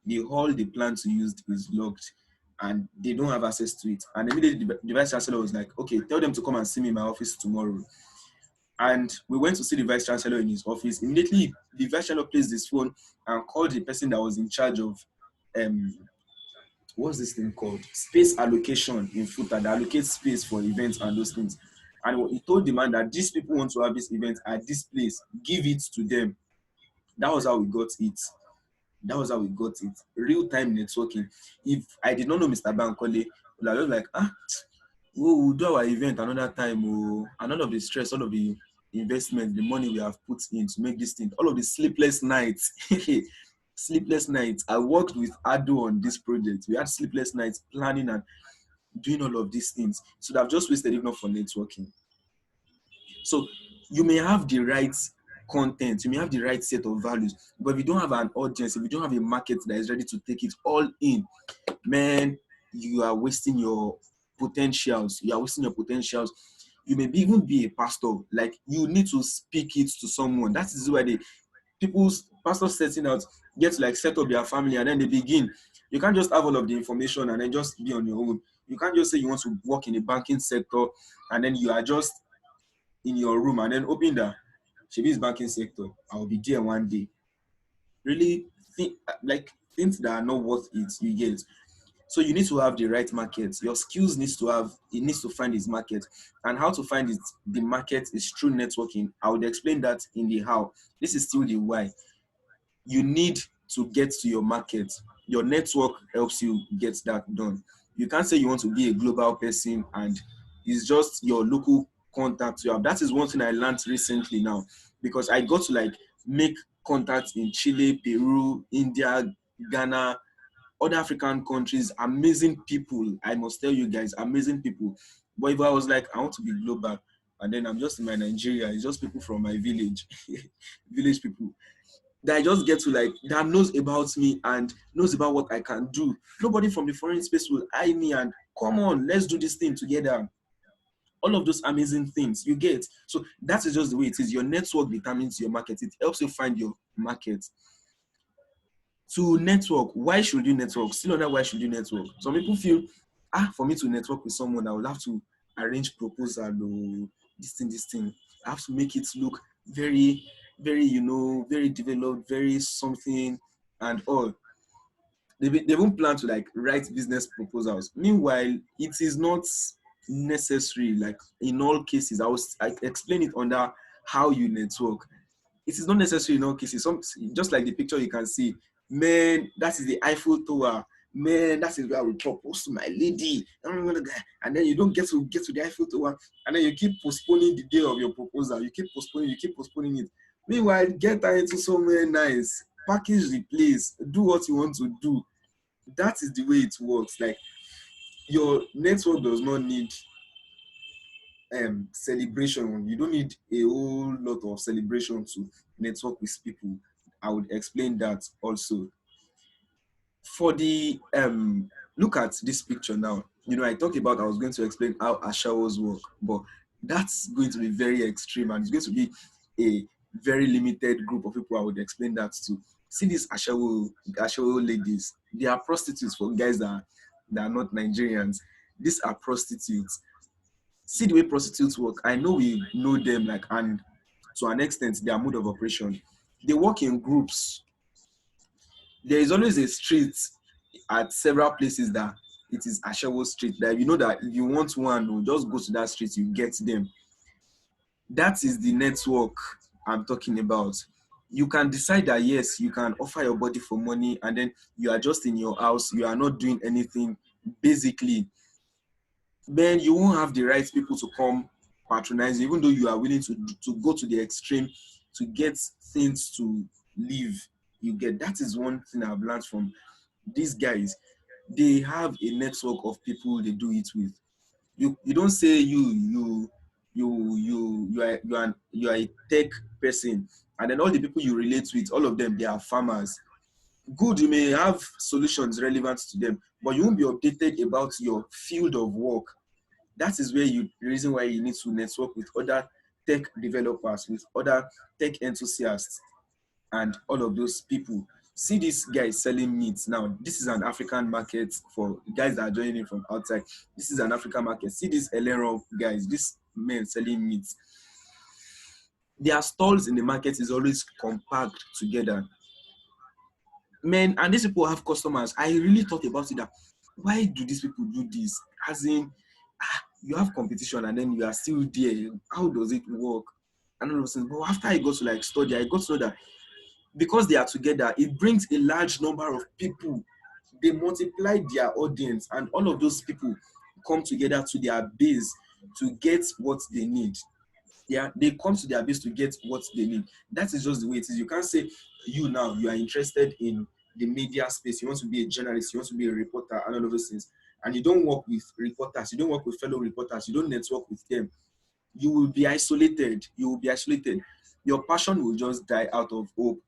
The hall they plan to use is locked, and they don't have access to it. And immediately the vice chancellor was like, okay, tell them to come and see me in my office tomorrow. And we went to see the vice chancellor in his office. Immediately, the vice chancellor placed his phone and called the person that was in charge of um, what's this thing called? Space allocation in FUTA that allocates space for events and those things. And he told the man that these people want to have this event at this place, give it to them. That was how we got it. That was how we got it. Real time networking. If I did not know Mr. Bankole, I was like, we'll do our event another time. Oh, and all of the stress, all of the investment, the money we have put in to make this thing, all of the sleepless nights. Sleepless nights. I worked with Ado on this project. We had sleepless nights planning and doing all of these things. So I've just wasted it not for networking. So you may have the right content, you may have the right set of values, but if you don't have an audience, if you don't have a market that is ready to take it all in, man, you are wasting your potentials. You are wasting your potentials. You may even be a pastor. Like, you need to speak it to someone. That is why people's pastors setting out get to like set up their family, and then they begin. You can't just have all of the information and then just be on your own. You can't just say you want to work in the banking sector and then you are just in your room and then open the Shebi's banking sector. I'll be there one day. Really think like things that are not worth it, you get. So you need to have the right market. Your skills needs to find its market. And how to find it, the market is through networking. I would explain that in the how. This is still the why. You need to get to your market. Your network helps you get that done. You can't say you want to be a global person and it's just your local contacts you have. That is one thing I learned recently now, because I got to like make contacts in Chile, Peru, India, Ghana, other African countries, amazing people. I must tell you guys, amazing people. But if I was like, I want to be global, and then I'm just in my Nigeria, it's just people from my village, village people that I just get to like, that knows about me and knows about what I can do. Nobody from the foreign space will eye me and come on, let's do this thing together. All of those amazing things you get. So that is just the way it is. Your network determines your market. It helps you find your market. To network, why should you network? Still on that, why should you network? Some people feel, for me to network with someone, I will have to arrange proposal or this thing. I have to make it look very, very, very developed, very something and all. They won't plan to like write business proposals. Meanwhile, it is not necessary. Like in all cases, I explain it under how you network. It is not necessary in all cases. Just like the picture you can see, man, that is the Eiffel Tower. Man, that is where I will propose to my lady. And then you don't get to the Eiffel Tower, and then you keep postponing the day of your proposal. You keep postponing it. Meanwhile, get her into somewhere nice, package the place, do what you want to do. That is the way it works. Like, your network does not need celebration. You don't need a whole lot of celebration to network with people. I would explain that also. For the look at this picture now. I talked about I was going to explain how ashawos work, but that's going to be very extreme and it's going to be a very limited group of people I would explain that to. See these ashawo ladies, they are prostitutes for guys that are not Nigerians. These are prostitutes. See the way prostitutes work. I know we know them, like, and to an extent, their mode of operation. They work in groups. There is always a street at several places that it is Ashawo Street. That you know that if you want one, just go to that street, you get them. That is the network I'm talking about. You can decide that yes, you can offer your body for money, and then you are just in your house, you are not doing anything basically. Then you won't have the right people to come patronize you, even though you are willing to go to the extreme to get things to live. You get that is one thing I've learned from these guys. They have a network of people they do it with. You don't say you are a tech person, and then all the people you relate with, all of them, they are farmers. Good, you may have solutions relevant to them, but you won't be updated about your field of work. That is where you the reason why you need to network with other tech developers, with other tech enthusiasts, and all of those people. See this guy selling meat now. This is an African market for guys that are joining in from outside. This is an African market. See these Elero guys, these men selling meat. Their stalls in the market is always compact together. Men, and these people have customers. I really thought about it that why do these people do this? As in, you have competition and then you are still there. How does it work? And all of those things. But after I got to like study, I got to know that because they are together, it brings a large number of people. They multiply their audience, and all of those people come together to their base to get what they need. Yeah, they come to their base to get what they need. That is just the way it is. You can't say you now you are interested in the media space, you want to be a journalist, you want to be a reporter, and all of those things, and you don't work with reporters, you don't work with fellow reporters, you don't network with them. You will be isolated. You will be isolated. Your passion will just die out of hope.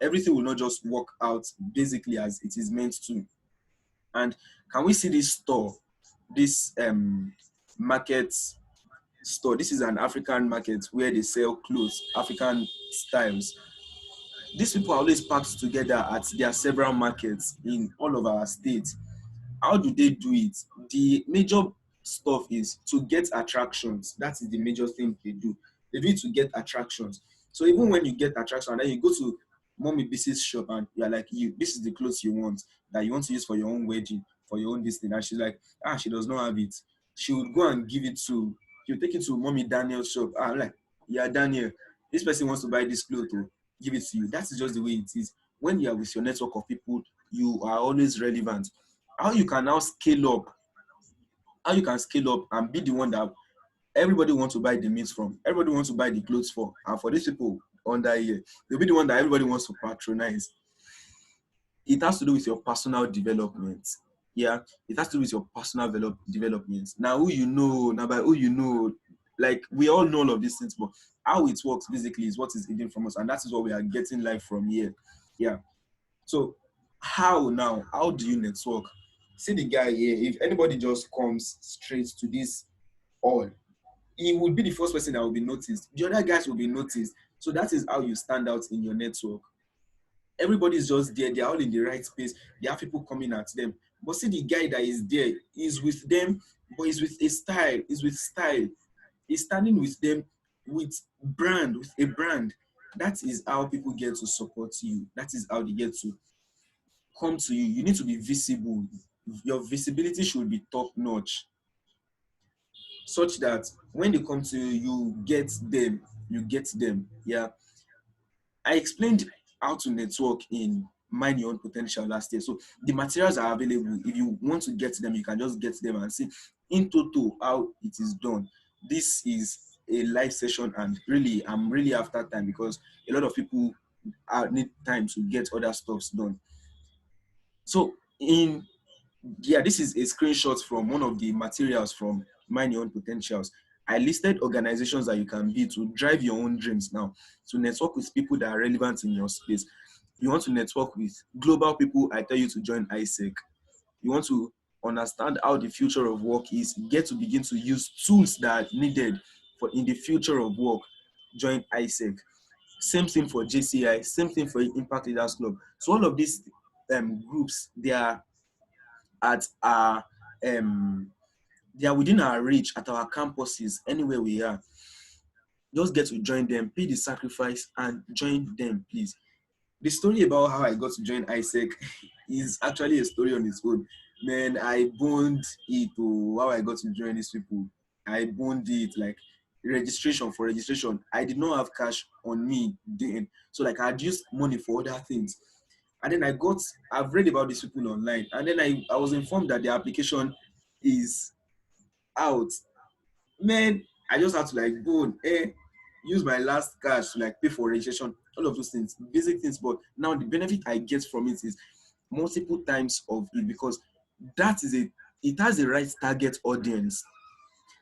Everything will not just work out basically as it is meant to. And can we see this store, this market store? This is an African market where they sell clothes, African styles. These people are always packed together at their several markets in all of our states. How do they do it? The major stuff is to get attractions. That is the major thing they do. They do it to get attractions. So even when you get attraction, and then you go to mommy business shop and you're like, this is the clothes you want that you want to use for your own wedding, for your own this thing. And she's like, she does not have it. She would go and give it to, she'll take it to mommy Daniel's shop. I'm like, yeah, Daniel, this person wants to buy this clothes to give it to you. That is just the way it is. When you are with your network of people, you are always relevant. How you can now scale up, how you can scale up and be the one that everybody wants to buy the meat from, everybody wants to buy the clothes for, and for these people under here, they'll be the one that everybody wants to patronize. It has to do with your personal development. Yeah, it has to do with your personal development. Now, who you know, now by who you know, like we all know all of these things, but how it works basically is what is hidden from us, and that is what we are getting live from here. Yeah. So how now? How do you network? See the guy here. If anybody just comes straight to this hall, he would be the first person that will be noticed. The other guys will be noticed. So that is how you stand out in your network. Everybody is just there. They are all in the right space. They have people coming at them. But see the guy that is there is with them, but he's with a style. He's with style. He's standing with them with brand, with a brand. That is how people get to support you. That is how they get to come to you. You need to be visible. Your visibility should be top notch, such that when they come to you, you get them. You get them. Yeah. I explained how to network in Mind Your Own Potential last year. So the materials are available. If you want to get them, you can just get them and see in total how it is done. This is a live session, and really, I'm really after time because a lot of people need time to get other stuffs done. So this is a screenshot from one of the materials from Mind Your Own Potentials. I listed organizations that you can be to drive your own dreams now, to network with people that are relevant in your space. You want to network with global people, I tell you to join ISEC. You want to understand how the future of work is, get to begin to use tools that are needed for in the future of work, join ISEC. Same thing for JCI, same thing for Impact Leaders Club. So all of these groups, they are at our they are within our reach at our campuses, anywhere we are. Just get to join them, pay the sacrifice, and join them, please. The story about how I got to join ISEC is actually a story on its own. Man, I boned it, how I got to join these people. I boned it. Like, registration for registration. I did not have cash on me then. So like I had used money for other things. And then I've read about these people online. And then I was informed that the application is out. Man, I just had to like go and use my last cash to like pay for registration, all of those things, basic things. But now the benefit I get from it is multiple times of it because that is it has the right target audience.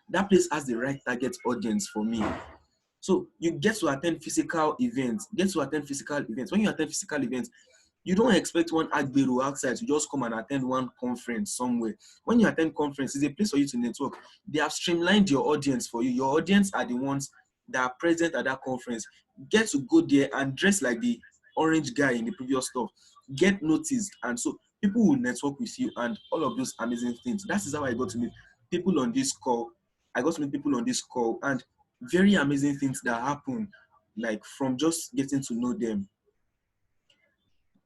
That place has the right target audience for me. So you get to attend physical events, When you attend physical events, you don't expect one Agbero outside to just come and attend one conference somewhere. When you attend conference, it's a place for you to network. They have streamlined your audience for you. Your audience are the ones that are present at that conference. Get to go there and dress like the orange guy in the previous stuff. Get noticed. And so people will network with you and all of those amazing things. That is how I got to meet people on this call. I got to meet people on this call and very amazing things that happen, like from just getting to know them.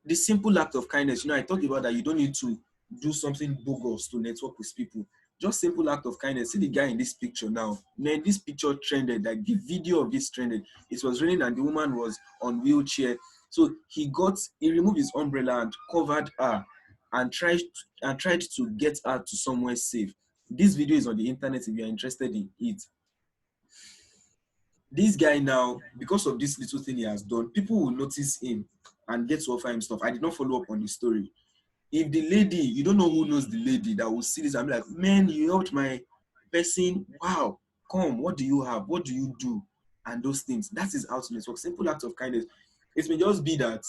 The simple act of kindness, I talked about that you don't need to do something bogus to network with people. Just simple act of kindness. See the guy in this picture now. Man, this picture trended, like the video of this trended. It was raining and the woman was on wheelchair. So he removed his umbrella and covered her and tried to get her to somewhere safe. This video is on the internet if you're interested in it. This guy now, because of this little thing he has done, people will notice him and get to offer him stuff. I did not follow up on the story. If the lady, you don't know who knows the lady that will see this and be like, man, you helped my person. Wow, come, what do you have? What do you do? And those things. That is how to network. Simple act of kindness. It may just be that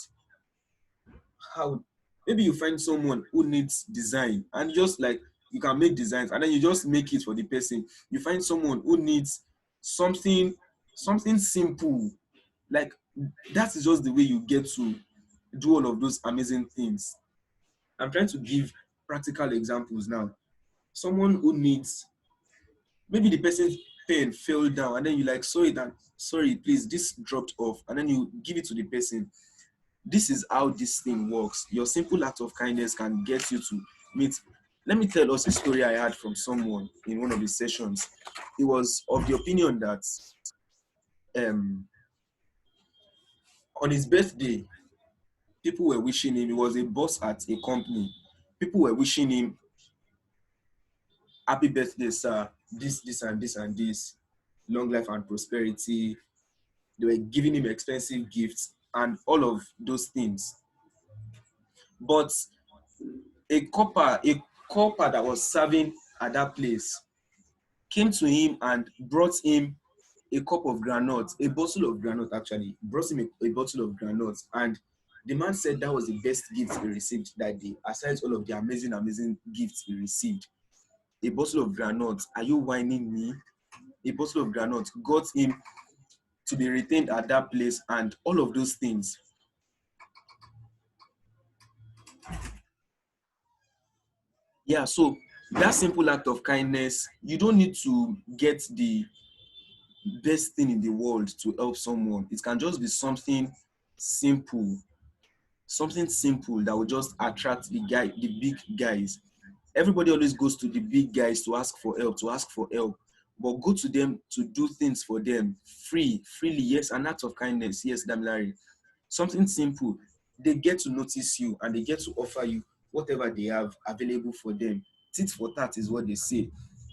how maybe you find someone who needs design and just like you can make designs and then you just make it for the person. You find someone who needs something simple, like that is just the way you get to do all of those amazing things. I'm trying to give practical examples now. Someone who needs, maybe the person's pen fell down and then you like saw it and sorry please this dropped off and then you give it to the person. This is how this thing works. Your simple act of kindness can get you to meet. Let me tell us a story I had from someone in one of the sessions. He was of the opinion that um, on his birthday, people were wishing him, he was a boss at a company. People were wishing him, happy birthday, sir, this, and this, and this, long life and prosperity. They were giving him expensive gifts and all of those things. But a copper that was serving at that place came to him and brought him a cup of granuts, a bottle of granuts actually, brought him a bottle of granuts. And the man said that was the best gift he received that day, aside all of the amazing gifts he received. A bottle of granuts. Are you whining me? A bottle of granuts got him to be retained at that place and all of those things. Yeah, so that simple act of kindness, you don't need to get the best thing in the world to help someone. It can just be simple, something simple that will just attract the big guys. Everybody always goes to the big guys to ask for help, but go to them to do things for them freely. Yes, an act of kindness. Yes, Damilari. Something simple. They get to notice you and they get to offer you whatever they have available for them. Tit for tat is what they say.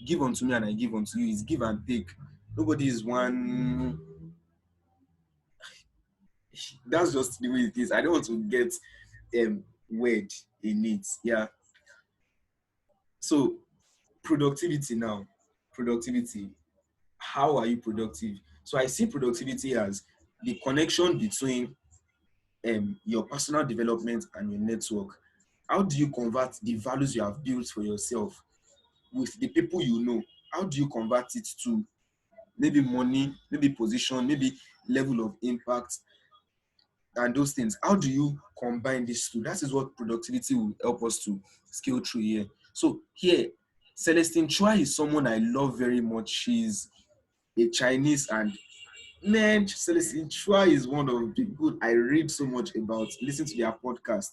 Give unto me and I give unto you. It's give and take. Nobody is one. That's just the way it is. I don't want to get word in it. Yeah. So productivity now. Productivity. How are you productive? So I see productivity as the connection between your personal development and your network. How do you convert the values you have built for yourself with the people you know? How do you convert it to maybe money, maybe position, maybe level of impact, and those things? How do you combine these two? That is what productivity will help us to scale through here. So here, Celestine Chua is someone I love very much. She's a Chinese, and man, Celestine Chua is one of the people I read so much about, listen to their podcast.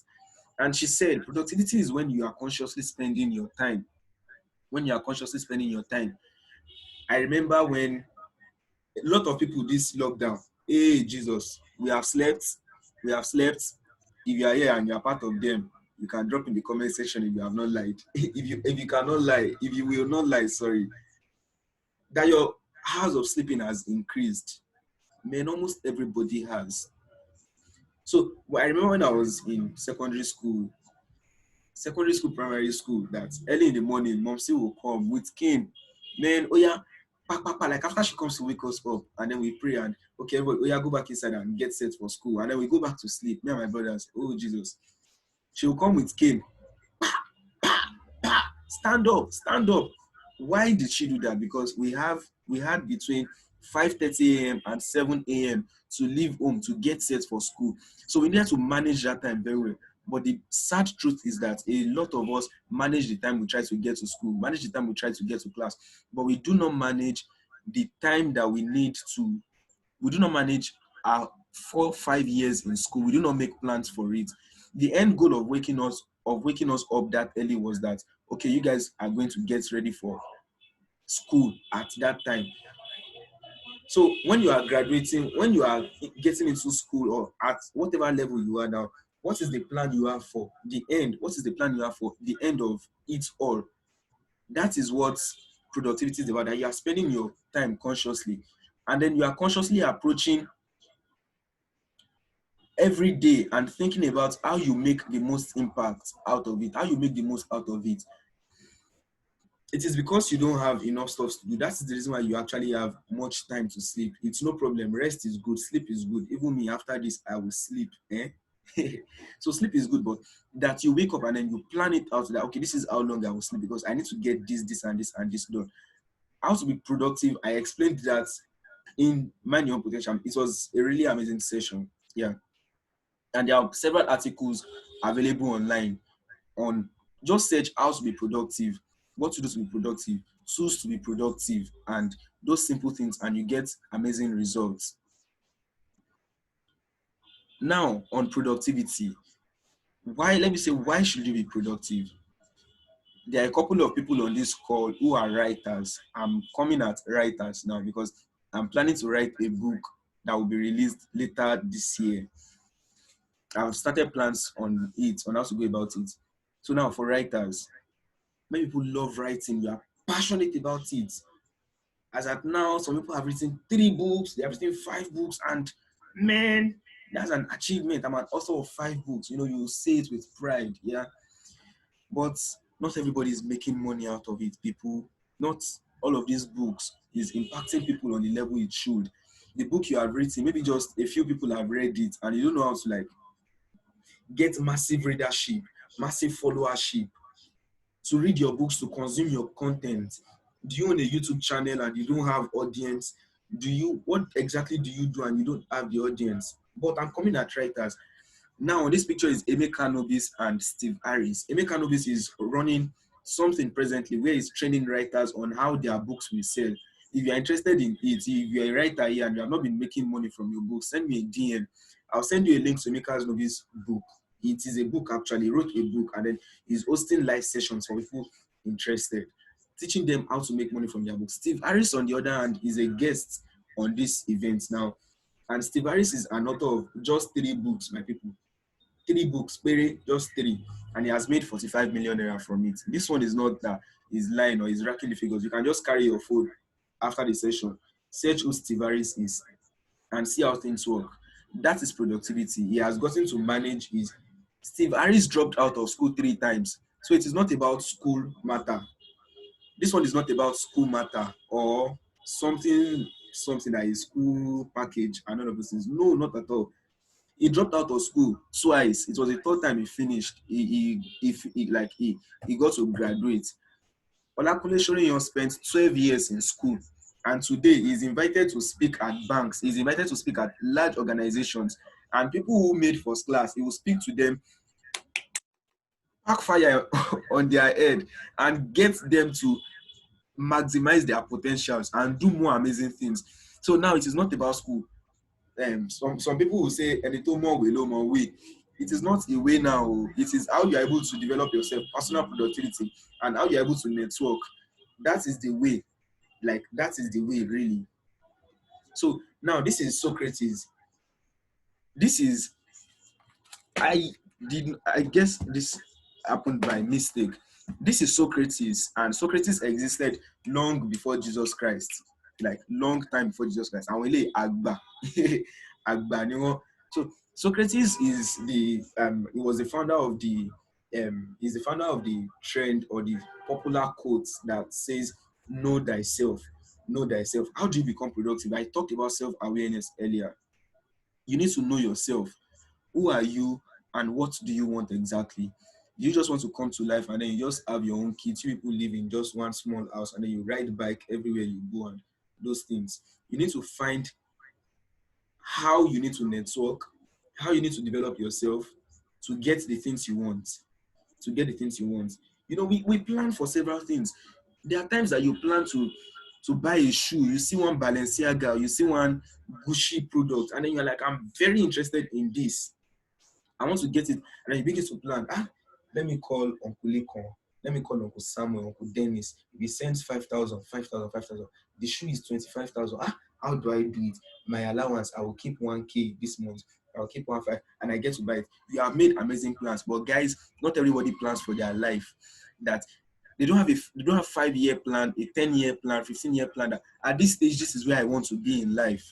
And she said, productivity is when you are consciously spending your time. When you are consciously spending your time. I remember when A lot of people this lockdown, hey Jesus, we have slept. If you are here and you are part of them, you can drop in the comment section if you have not lied. If you cannot lie, if you will not lie, sorry, that your hours of sleeping has increased. Man, almost everybody has. So I remember when I was in secondary school, primary school, that early in the morning, mom still will come with cane. Man, oh yeah, like after she comes to wake us up, and then we pray and okay, everybody, oh yeah, go back inside and get set for school, and then we go back to sleep. Me and my brothers, oh Jesus, she will come with cane. Stand up, stand up. Why did she do that? Because we had between 5:30 a.m. and 7 a.m. to leave home to get set for school. So we needed to manage that time very well. But the sad truth is that a lot of us manage the time we try to get to school, manage the time we try to get to class, but we do not manage the time that we do not manage our 4 5 years in school. We do not make plans for it. The end goal of waking us up that early was that okay, you guys are going to get ready for school at that time. So when you are graduating, when you are getting into school or at whatever level you are now, what is the plan you have for the end? What is the plan you have for the end of it all? That is what productivity is about. That you are spending your time consciously, and then you are consciously approaching every day and thinking about how you make the most impact out of it, how you make the most out of it. It is because you don't have enough stuff to do. That's the reason why you actually have much time to sleep. It's no problem. Rest is good. Sleep is good. Even me, after this, I will sleep. Eh? So sleep is good, but that you wake up and then you plan it out that okay, this is how long I will sleep because I need to get this, and this, and this done. How to be productive. I explained that in Mind Your Own Potential. It was a really amazing session. Yeah. And there are several articles available online on just search how to be productive, what to do to be productive, tools to be productive, and those simple things, and you get amazing results. Now, on productivity, let me say, why should you be productive? There are a couple of people on this call who are writers. I'm coming at writers now because I'm planning to write a book that will be released later this year. I've started plans on it, on how to go about it. So now for writers, many people love writing, you are passionate about it. As at now, some people have written 3 books, they have written 5 books, and man, that's an achievement. I'm an author of 5 books. You say it with pride, yeah. But not everybody is making money out of it, people. Not all of these books is impacting people on the level it should. The book you have written, maybe just a few people have read it, and you don't know how to like get massive readership, massive followership, to read your books, to consume your content. Do you own a YouTube channel and you don't have audience? What exactly do you do and you don't have the audience? But I'm coming at writers. Now, this picture is Emeka Nobis and Steve Harris. Emeka Nobis is running something presently where he's training writers on how their books will sell. If you're interested in it, if you're a writer here and you have not been making money from your book, send me a DM. I'll send you a link to Emeka Nobis' book. It is a book actually. He wrote a book and then he's hosting live sessions for people interested, teaching them how to make money from their books. Steve Harris, on the other hand, is a guest on this event now. And Steve Harris is an author of just 3 books, my people. 3 books, just 3. And he has made 45 million naira from it. This one is not that he's lying or he's racking the figures. You can just carry your phone after the session, search who Steve Harris is, and see how things work. That is productivity. He has gotten to manage his. Steve Harris dropped out of school 3 times. So it is not about school matter. This one is not about school matter or something that is school package and all of those things. No, not at all. He dropped out of school twice. It was the 3rd time he finished. He got to graduate. Olakunle Soreyan spent 12 years in school, and today he's invited to speak at banks. He's invited to speak at large organizations, and people who made first class, he will speak to them, pack fire on their head, and get them to maximize their potentials and do more amazing things. So now it is not about school. Some people will say anything more way, low more way. It is not a way now. It is how you are able to develop yourself, personal productivity, and how you are able to network. That is the way. That is the way, really. So now this is Socrates. This is I guess this happened by mistake. This is Socrates, and Socrates existed long before Jesus Christ, like long time before Jesus Christ. And we Agba, Agba, you know. So Socrates is he was the founder of he's the founder of the trend or the popular quote that says, "Know thyself, know thyself." How do you become productive? I talked about self-awareness earlier. You need to know yourself. Who are you and what do you want exactly? You just want to come to life and then you just have your own kids. You people live in just one small house and then you ride bike everywhere you go and those things. You need to find how you need to network, how you need to develop yourself to get the things you want. To get the things you want. You know, we plan for several things. There are times that you plan to buy a shoe, you see one Balenciaga, you see one Gucci product, and then you're like, I'm very interested in this. I want to get it. And then you begin to plan. Let me call Uncle Lekon. Let me call Uncle Samuel, Uncle Dennis. If he sends 5,000, 5,000, 5,000, the shoe is 25,000. How do I do it? My allowance, I will keep 1K this month. I'll keep 1,500 and I get to buy it. You have made amazing plans. But guys, not everybody plans for their life. That they don't have 5-year plan, a 10-year plan, 15-year plan. That at this stage, this is where I want to be in life.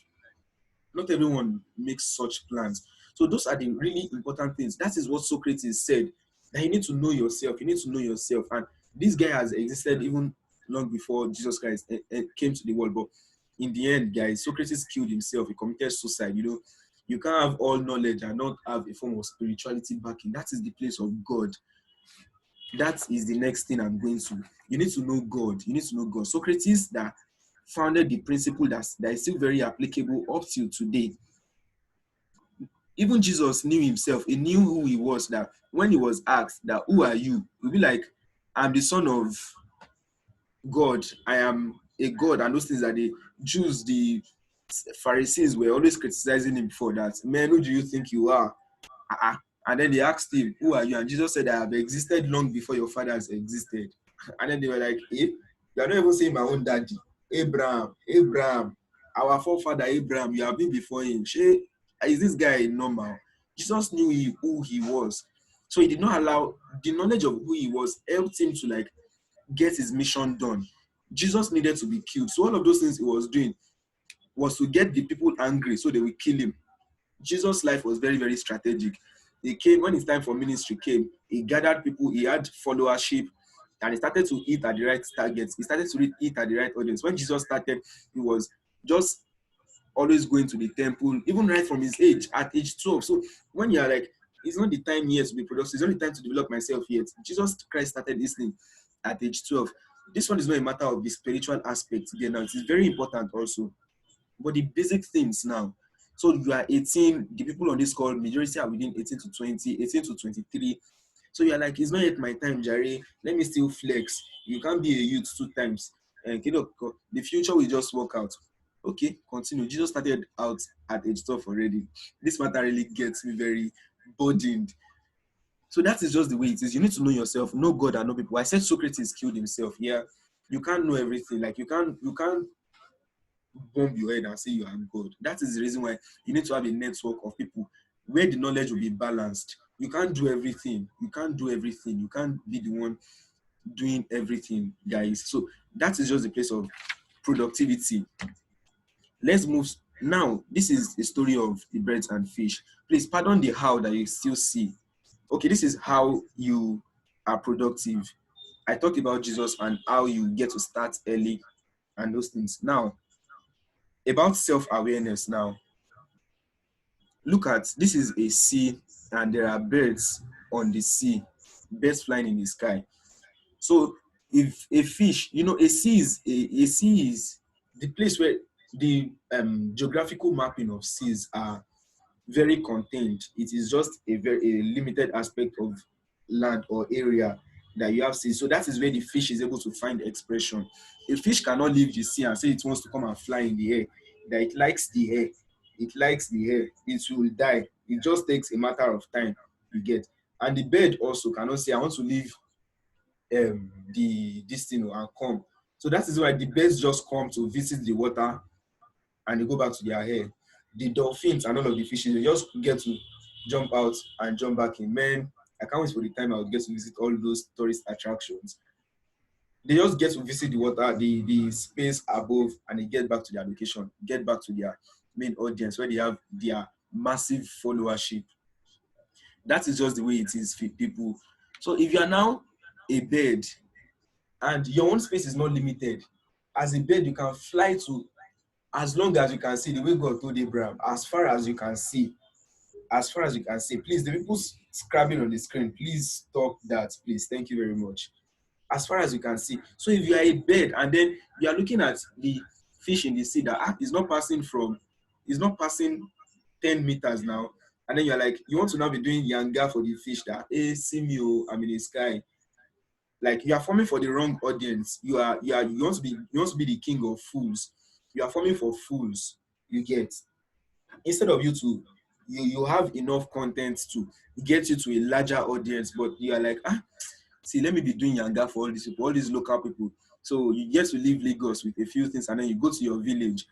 Not everyone makes such plans. So those are the really important things. That is what Socrates said, that you need to know yourself. You need to know yourself. And this guy has existed even long before Jesus Christ came to the world. But in the end, guys, Socrates killed himself. He committed suicide. You know, you can't have all knowledge and not have a form of spirituality backing. That is the place of God. That is the next thing I'm going to. You need to know God. You need to know God. Socrates that founded the principle that is still very applicable up till today. Even Jesus knew himself. He knew who he was. That when he was asked that, who are you? He'll be like, I'm the son of God. I am a God. And those things that the Jews, the Pharisees were always criticizing him for that. Man, who do you think you are? And then they asked him, who are you? And Jesus said, I have existed long before your fathers existed. And then they were like, you're not even saying my own daddy. Abraham, our forefather Abraham, you have been before him. Is this guy normal? Jesus knew who he was. So he did not allow, the knowledge of who he was helped him to like get his mission done. Jesus needed to be killed. So all of those things he was doing was to get the people angry so they would kill him. Jesus' life was very, very strategic. He came, when his time for ministry came, he gathered people, he had followership, and he started to eat at the right targets. He started to eat at the right audience. When Jesus started, he was just always going to the temple, even right from his age, at age 12. So when you're like, it's not the time yet to be productive, it's not the time to develop myself yet. Jesus Christ started this thing at age 12. This one is not a matter of the spiritual aspect again. Now, it is very important also. But the basic things now. So you are 18, the people on this call, majority are within 18 to 20, 18 to 23. So you're like, it's not yet my time, Jerry. Let me still flex. You can't be a youth 2 times. And the future will just work out. Okay, continue. Jesus started out at age 12 already. This matter really gets me very burdened. So that is just the way it is. You need to know yourself, know God and know people. I said Socrates killed himself. Yeah, you can't know everything. Like you can't bomb your head and say you are God. That is the reason why you need to have a network of people where the knowledge will be balanced. You can't do everything. You can't do everything. You can't be the one doing everything, guys. So that is just the place of productivity. Let's move now. This is a story of the birds and fish. Please pardon the how that you still see. Okay, this is how you are productive. I talked about Jesus and how you get to start early and those things. Now, about self-awareness now. Look at, this is a sea and there are birds on the sea, birds flying in the sky. So if a fish, a sea is the place where the geographical mapping of seas are very contained. It is just a limited aspect of land or area that you have seen. So that is where the fish is able to find expression. A fish cannot leave the sea and say it wants to come and fly in the air. That it likes the air. It likes the air. It will die. It just takes a matter of time, you get. And the bird also cannot say, I want to leave the this thing and come. So that is why the birds just come to visit the water and they go back to their hair. The dolphins and all of the fishes, they just get to jump out and jump back in. Man, I can't wait for the time I'll get to visit all those tourist attractions. They just get to visit the water, the space above, and they get back to their location, get back to their main audience where they have their massive followership. That is just the way it is for people. So if you are now a bird and your own space is not limited, as a bird you can fly to as long as you can see, the way God told Abraham, as far as you can see, as far as you can see. Please, the people scrabbling on the screen, please stop that, please. Thank you very much. As far as you can see. So if you are a bird and then you are looking at the fish in the sea that is not passing 10 meters now, and then you're like, you want to now be doing yanga for the fish that, hey, see me, oh, I'm in the sky. Like you are forming for the wrong audience. You want to be the king of fools. You are forming for fools. You get, instead of you have enough content to get you to a larger audience, but you are like, see, let me be doing yanga for all these people, all these local people. So you get to leave Lagos with a few things, and then you go to your village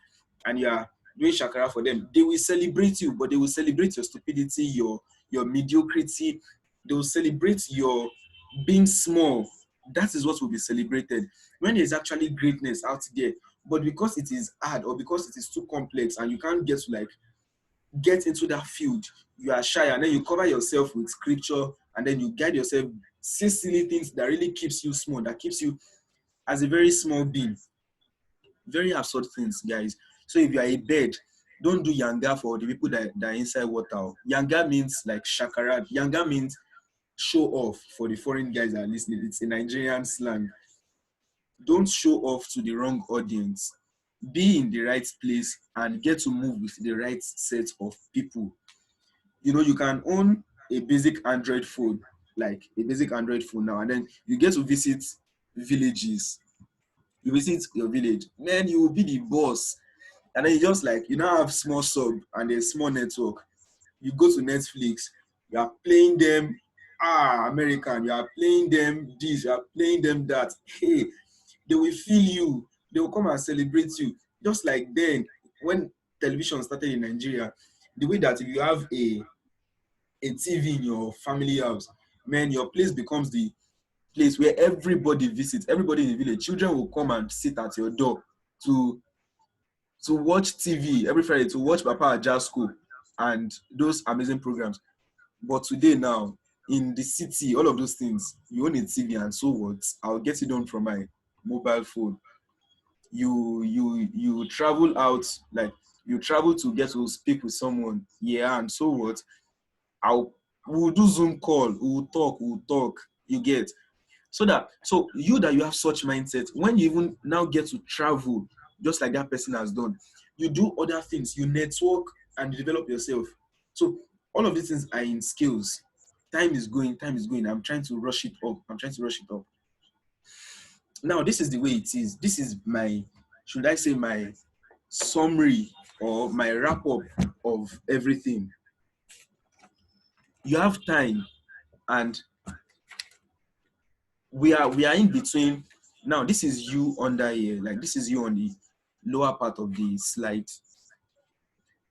and you are doing shakara for them. They will celebrate you, but they will celebrate your stupidity, your mediocrity. They will celebrate your being small. That is what will be celebrated. When there's actually greatness out there, but because it is hard or because it is too complex and you can't get to like get into that field, you are shy, and then you cover yourself with scripture, and then you guide yourself, say silly things that really keeps you small, that keeps you as a very small being. Very absurd things, guys. So if you are a bird, don't do yanga for the people that are inside water. Yanga means like shakara. Yanga means show off for the foreign guys that are listening. It's a Nigerian slang. Don't show off to the wrong audience. Be in the right place and get to move with the right set of people. You know, you can own a basic Android phone, like a basic Android phone now, and then you get to visit villages. You visit your village, man, you will be the boss. And then you just like, you now have small sub and a small network. You go to Netflix, you are playing them, American, you are playing them this, you are playing them that. Hey, they will feel you. They will come and celebrate you. Just like then, when television started in Nigeria, the way that if you have a TV in your family house, man, your place becomes the place where everybody visits, everybody in the village. Children will come and sit at your door to watch TV every Friday, to watch Papa Ajasco and those amazing programs. But today now, in the city, all of those things, you own a TV, and so what? I'll get it done from my mobile phone. You travel out, like you travel to get to speak with someone, yeah, and so what? I'll We'll do Zoom call, we'll talk, you get. So you that you have such mindset, when you even now get to travel, just like that person has done, you do other things, you network and develop yourself. So all of these things are in skills. Time is going. I'm trying to rush it up. Now, this is the way it is. This is my, should I say, my summary or my wrap up of everything. You have time, and we are in between. Now, this is you under here, like this is you on the lower part of the slide,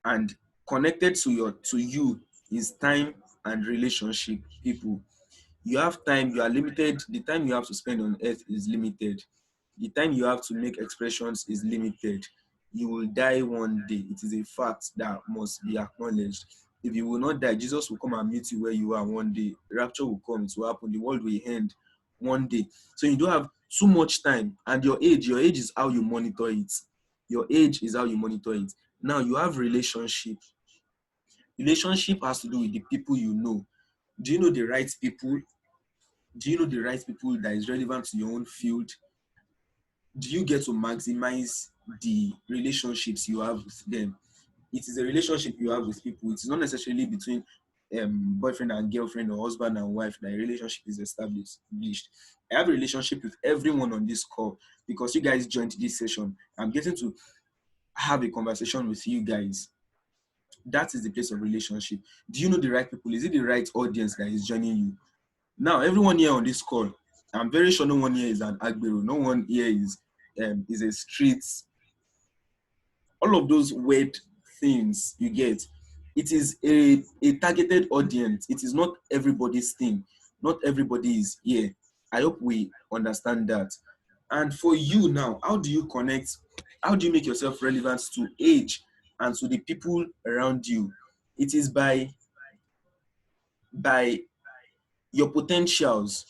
and connected to you is time and relationship. People, you have time, you are limited. The time you have to spend on earth is limited. The time you have to make expressions is limited. You will die one day. It is a fact that must be acknowledged. If you will not die, Jesus will come and meet you where you are one day. Rapture will come, it will happen, the world will end one day. So you don't have too much time. And your age is how you monitor it. Your age is how you monitor it. Now you have relationship. Relationship has to do with the people you know. Do you know the right people? Do you know the right people that is relevant to your own field? Do you get to maximize the relationships you have with them? It is a relationship you have with people. It is not necessarily between boyfriend and girlfriend or husband and wife that a relationship is established. I have a relationship with everyone on this call because you guys joined this session. I'm getting to have a conversation with you guys. That is the place of relationship. Do you know the right people? Is it the right audience that is joining you? Now, everyone here on this call, I'm very sure no one here is an agbero. No one here is a street all of those weird things you get. It is a targeted audience. It is not everybody's thing. Not everybody is here. I hope we understand that. And for you now, how do you connect? How do you make yourself relevant to age and to the people around you? It is by your potentials.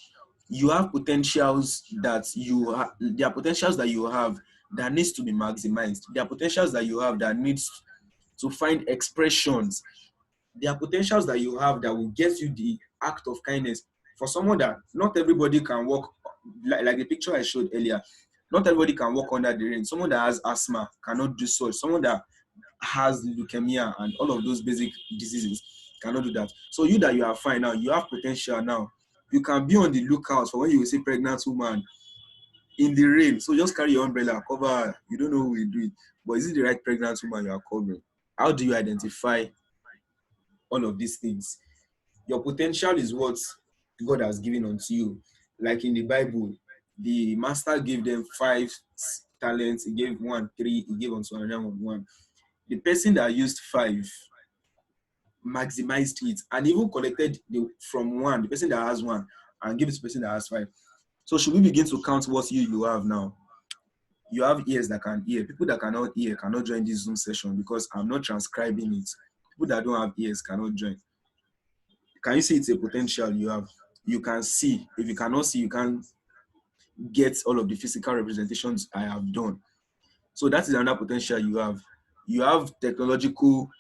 You have potentials that you have. There are potentials that you have that needs to be maximized. There are potentials that you have that needs to find expressions. There are potentials that you have that will get you the act of kindness. For someone that not everybody can walk, like the picture I showed earlier, not everybody can walk under the rain. Someone that has asthma cannot do so. Someone that has leukemia and all of those basic diseases cannot do that. So you that you are fine now, you have potential now. You can be on the lookout for when you will see pregnant woman in the rain. So just carry your umbrella, cover her. You don't know who will do it. But is it the right pregnant woman you are covering? How do you identify all of these things? Your potential is what God has given unto you. Like in the Bible, the master gave them 5 talents, he gave one 3, he gave unto another one. The person that used 5 maximized it and even collected from one, the person that has 1, and give it to the person that has 5. So should we begin to count what you have now? You have ears that can hear. People that cannot hear cannot join this Zoom session because I'm not transcribing it. People that don't have ears cannot join. Can you see it's a potential you have? You can see. If you cannot see, you can get all of the physical representations I have done. So that is another potential you have. You have technological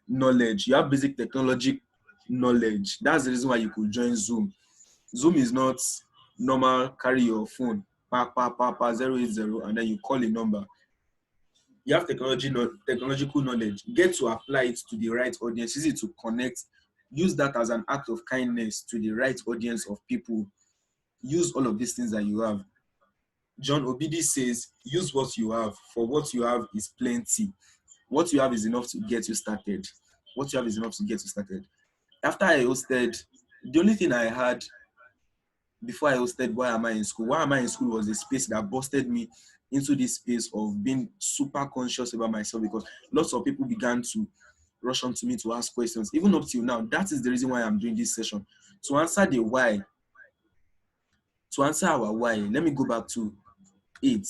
knowledge. You have basic technology knowledge. That's the reason why you could join Zoom. Zoom is not normal. Carry your phone, 080, and then you call a number. You have technological knowledge. Get to apply it to the right audience. Use it to connect. Use that as an act of kindness to the right audience of people. Use all of these things that you have. John Obidi says, use what you have, for what you have is plenty. What you have is enough to get you started. What you have is enough to get you started. After I hosted, the only thing I had before I hosted Why Am I in School? Why Am I in School was a space that busted me into this space of being super conscious about myself, because lots of people began to rush on to me to ask questions. Even up till now, that is the reason why I'm doing this session. To answer the why, to answer our why, let me go back to it.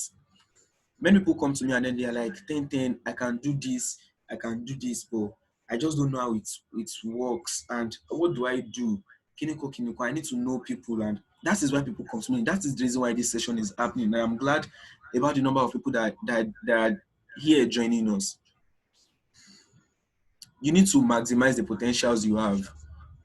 Many people come to me and then they're like, Tenten, I can do this, but I just don't know how it works. And what do I do? Kiniko, I need to know people. And that is why people come to me. That is the reason why this session is happening. And I'm glad about the number of people that are here joining us. You need to maximize the potentials you have.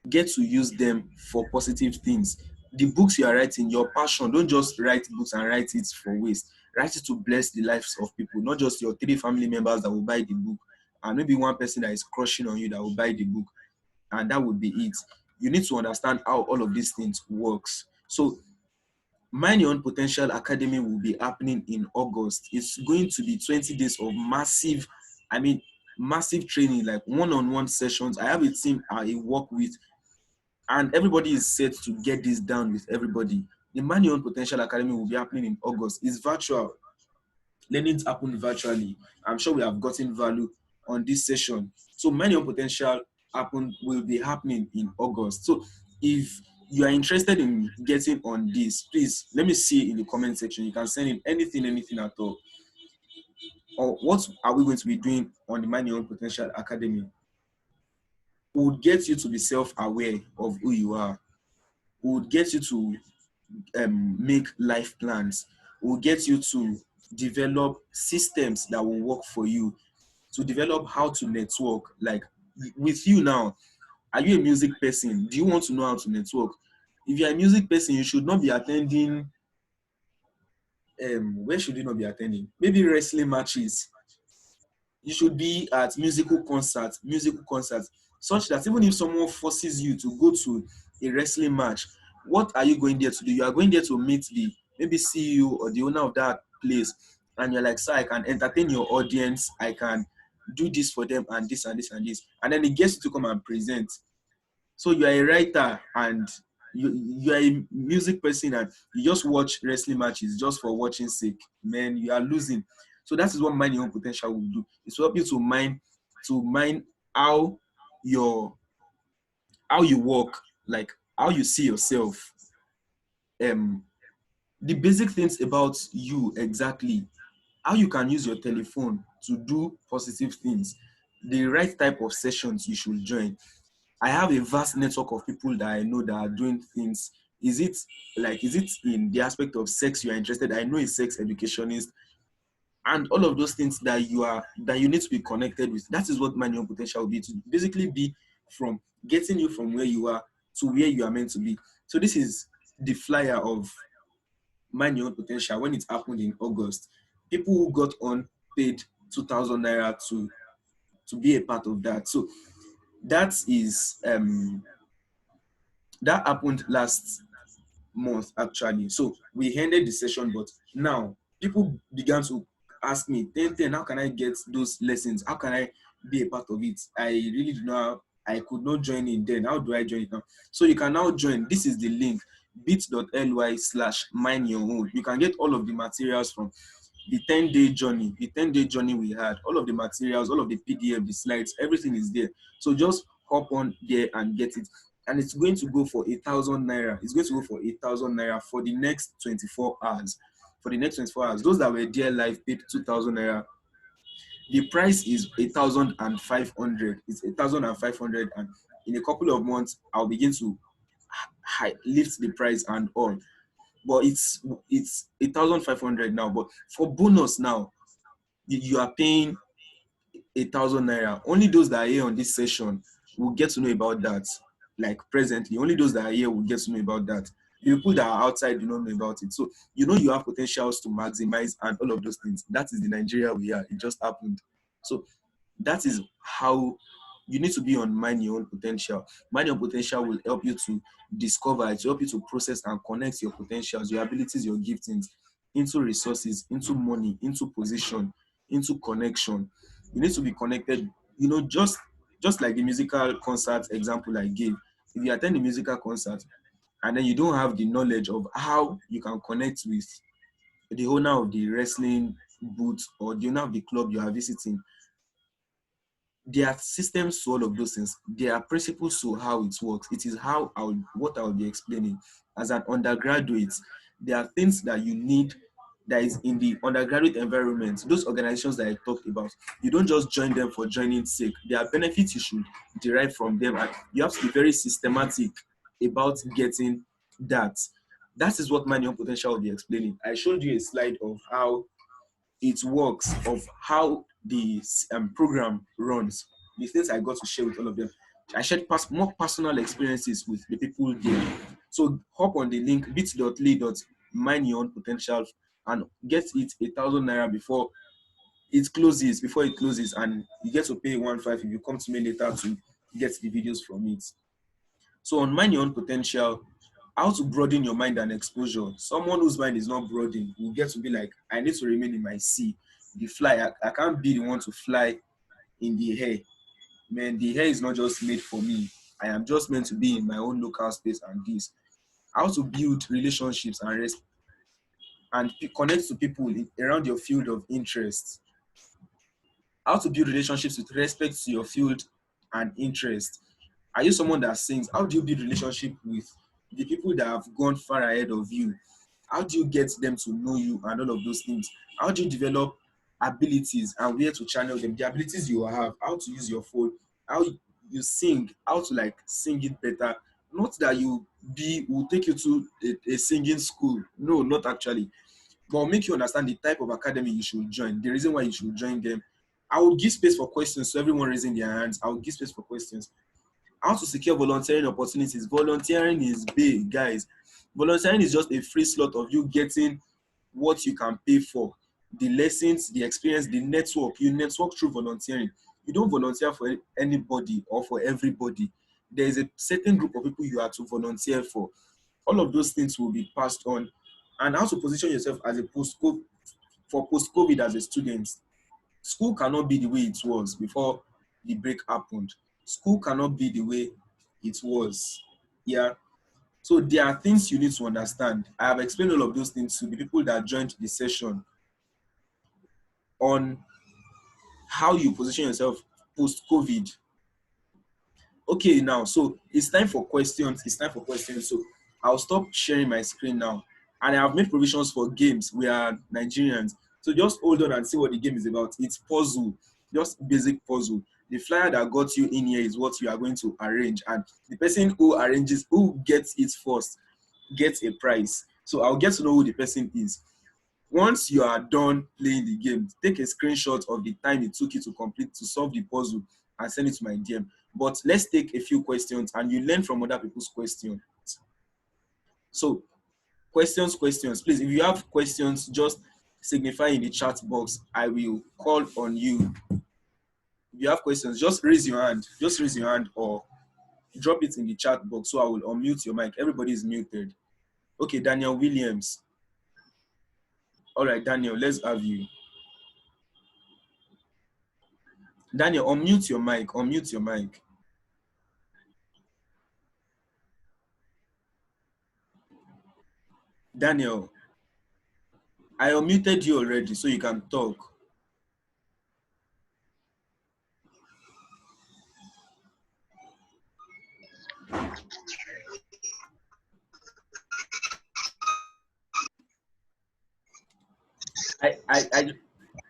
Get to use them for positive things. The books you are writing, your passion, don't just write books and write it for waste. Write it to bless the lives of people, not just your 3 family members that will buy the book, and maybe one person that is crushing on you that will buy the book, and that would be it. You need to understand how all of these things works. So Mind Your Own Potential Academy will be happening in August. It's going to be 20 days of massive training, like one-on-one sessions. I have a team I work with, and everybody is set to get this down with everybody. The Mind Your Own Potential Academy will be happening in August. It's virtual. Learnings happen virtually. I'm sure we have gotten value on this session. So Mind Your Own Potential will be happening in August. So if you are interested in getting on this, please let me see in the comment section. You can send in anything at all. Or what are we going to be doing on the Mind Your Own Potential Academy? We would get you to be self-aware of who you are. We would get you to make life plans. We'll get you to develop systems that will work for you, to develop how to network. Like with you now, are you a music person? Do you want to know how to network? If you're a music person, you should not be attending, where should you not be attending? Maybe wrestling matches. You should be at musical concerts, such that even if someone forces you to go to a wrestling match, what are you going there to do? You are going there to meet the maybe CEO or the owner of that place, and you're like, sir, I can entertain your audience, I can do this for them, and this and this and this, and then he gets you to come and present. So you are a writer and you are a music person, and you just watch wrestling matches just for watching sake. Man, you are losing. So that is what Mind Your Own Potential will do. It's to help you to mine how your how you work, like how you see yourself, the basic things about you exactly, how you can use your telephone to do positive things, the right type of sessions you should join. I have a vast network of people that I know that are doing things. Is it in the aspect of sex you are interested? I know a sex educationist and all of those things that you need to be connected with. That is what Mind Your Own Potential will be, to basically be from getting you from where you are to where you are meant to be. So this is the flyer of Mind Your Own Potential when it happened in August. People who got on paid 2,000 naira to be a part of that. So that is that happened last month actually. So we ended the session, but now people began to ask me, Tenten, how can I get those lessons? How can I be a part of it? I really do not have, I could not join in then. How do I join it now? So you can now join. This is the link, bit.ly/mind your own. You can get all of the materials from the 10-day journey, we had, all of the materials, all of the PDF, the slides, everything is there. So just hop on there and get it. And it's going to go for 1,000 naira. It's going to go for 1,000 naira for the next 24 hours. For the next 24 hours, those that were there live paid 2,000 naira. The price is 1,500. It's 1,500, and in a couple of months, I'll begin to lift the price and all. But it's 1,500 now. But for bonus now, you are paying 1,000 naira. Only those that are here on this session will get to know about that. Like presently, only those that are here will get to know about that. The people that are outside do not know about it. So you have potentials to maximize and all of those things. That is the Nigeria we are. It just happened. So that is how you need to be on Mind Your Own Potential. Mind Your Potential will help you to discover it, to help you to process and connect your potentials, your abilities, your giftings into resources, into money, into position, into connection. You need to be connected, just like the musical concert example I gave. If you attend a musical concert and then you don't have the knowledge of how you can connect with the owner of the wrestling booth or the owner of the club you are visiting, there are systems to all of those things. There are principles to how it works. It is what I will be explaining. As an undergraduate, there are things that you need that is in the undergraduate environment. Those organizations that I talked about, you don't just join them for joining's sake. There are benefits you should derive from them, and you have to be very systematic about getting that. That is what Mind Your Own Potential will be explaining. I showed you a slide of how it works, of how the program runs, the things I got to share with all of them. I shared more personal experiences with the people there. So hop on the link bit.ly.mind your own potential and get it 1,000 naira before it closes, and you get to pay 1,500 if you come to me later to get the videos from it. So on Mind Your Own Potential, how to broaden your mind and exposure. Someone whose mind is not broadened will get to be like, I need to remain in my sea. The fly, I can't be the one to fly in the air. Man, the air is not just made for me. I am just meant to be in my own local space and this. How to build relationships and connect to people around your field of interest. How to build relationships with respect to your field and interest. Are you someone that sings? How do you build relationship with the people that have gone far ahead of you? How do you get them to know you and all of those things? How do you develop abilities and where to channel them? The abilities you have, how to use your phone, how you sing, how to like sing it better. Not that will take you to a singing school. No, not actually. But make you understand the type of academy you should join, the reason why you should join them. I will give space for questions, so everyone raising their hands. I will give space for questions. How to secure volunteering opportunities. Volunteering is big, guys. Volunteering is just a free slot of you getting what you can pay for. The lessons, the experience, the network. You network through volunteering. You don't volunteer for anybody or for everybody. There is a certain group of people you are to volunteer for. All of those things will be passed on. And how to position yourself as a post-COVID as a student. School cannot be the way it was before the break happened. School cannot be the way it was. Yeah. So there are things you need to understand. I have explained all of those things to the people that joined the session on how you position yourself post-COVID. Okay, now, so it's time for questions. It's time for questions. So I'll stop sharing my screen now. And I have made provisions for games. We are Nigerians. So just hold on and see what the game is about. It's puzzle, just basic puzzle. The flyer that got you in here is what you are going to arrange. And the person who gets it first, gets a prize. So I'll get to know who the person is. Once you are done playing the game, take a screenshot of the time it took you to solve the puzzle and send it to my DM. But let's take a few questions and you learn from other people's questions. So questions. Please, if you have questions, just signify in the chat box. I will call on you. If you have questions, just raise your hand. Just raise your hand or drop it in the chat box so I will unmute your mic. Everybody is muted. Okay, Daniel Williams. All right, Daniel, let's have you. Daniel, unmute your mic. Unmute your mic. Daniel, I unmuted you already, so you can talk.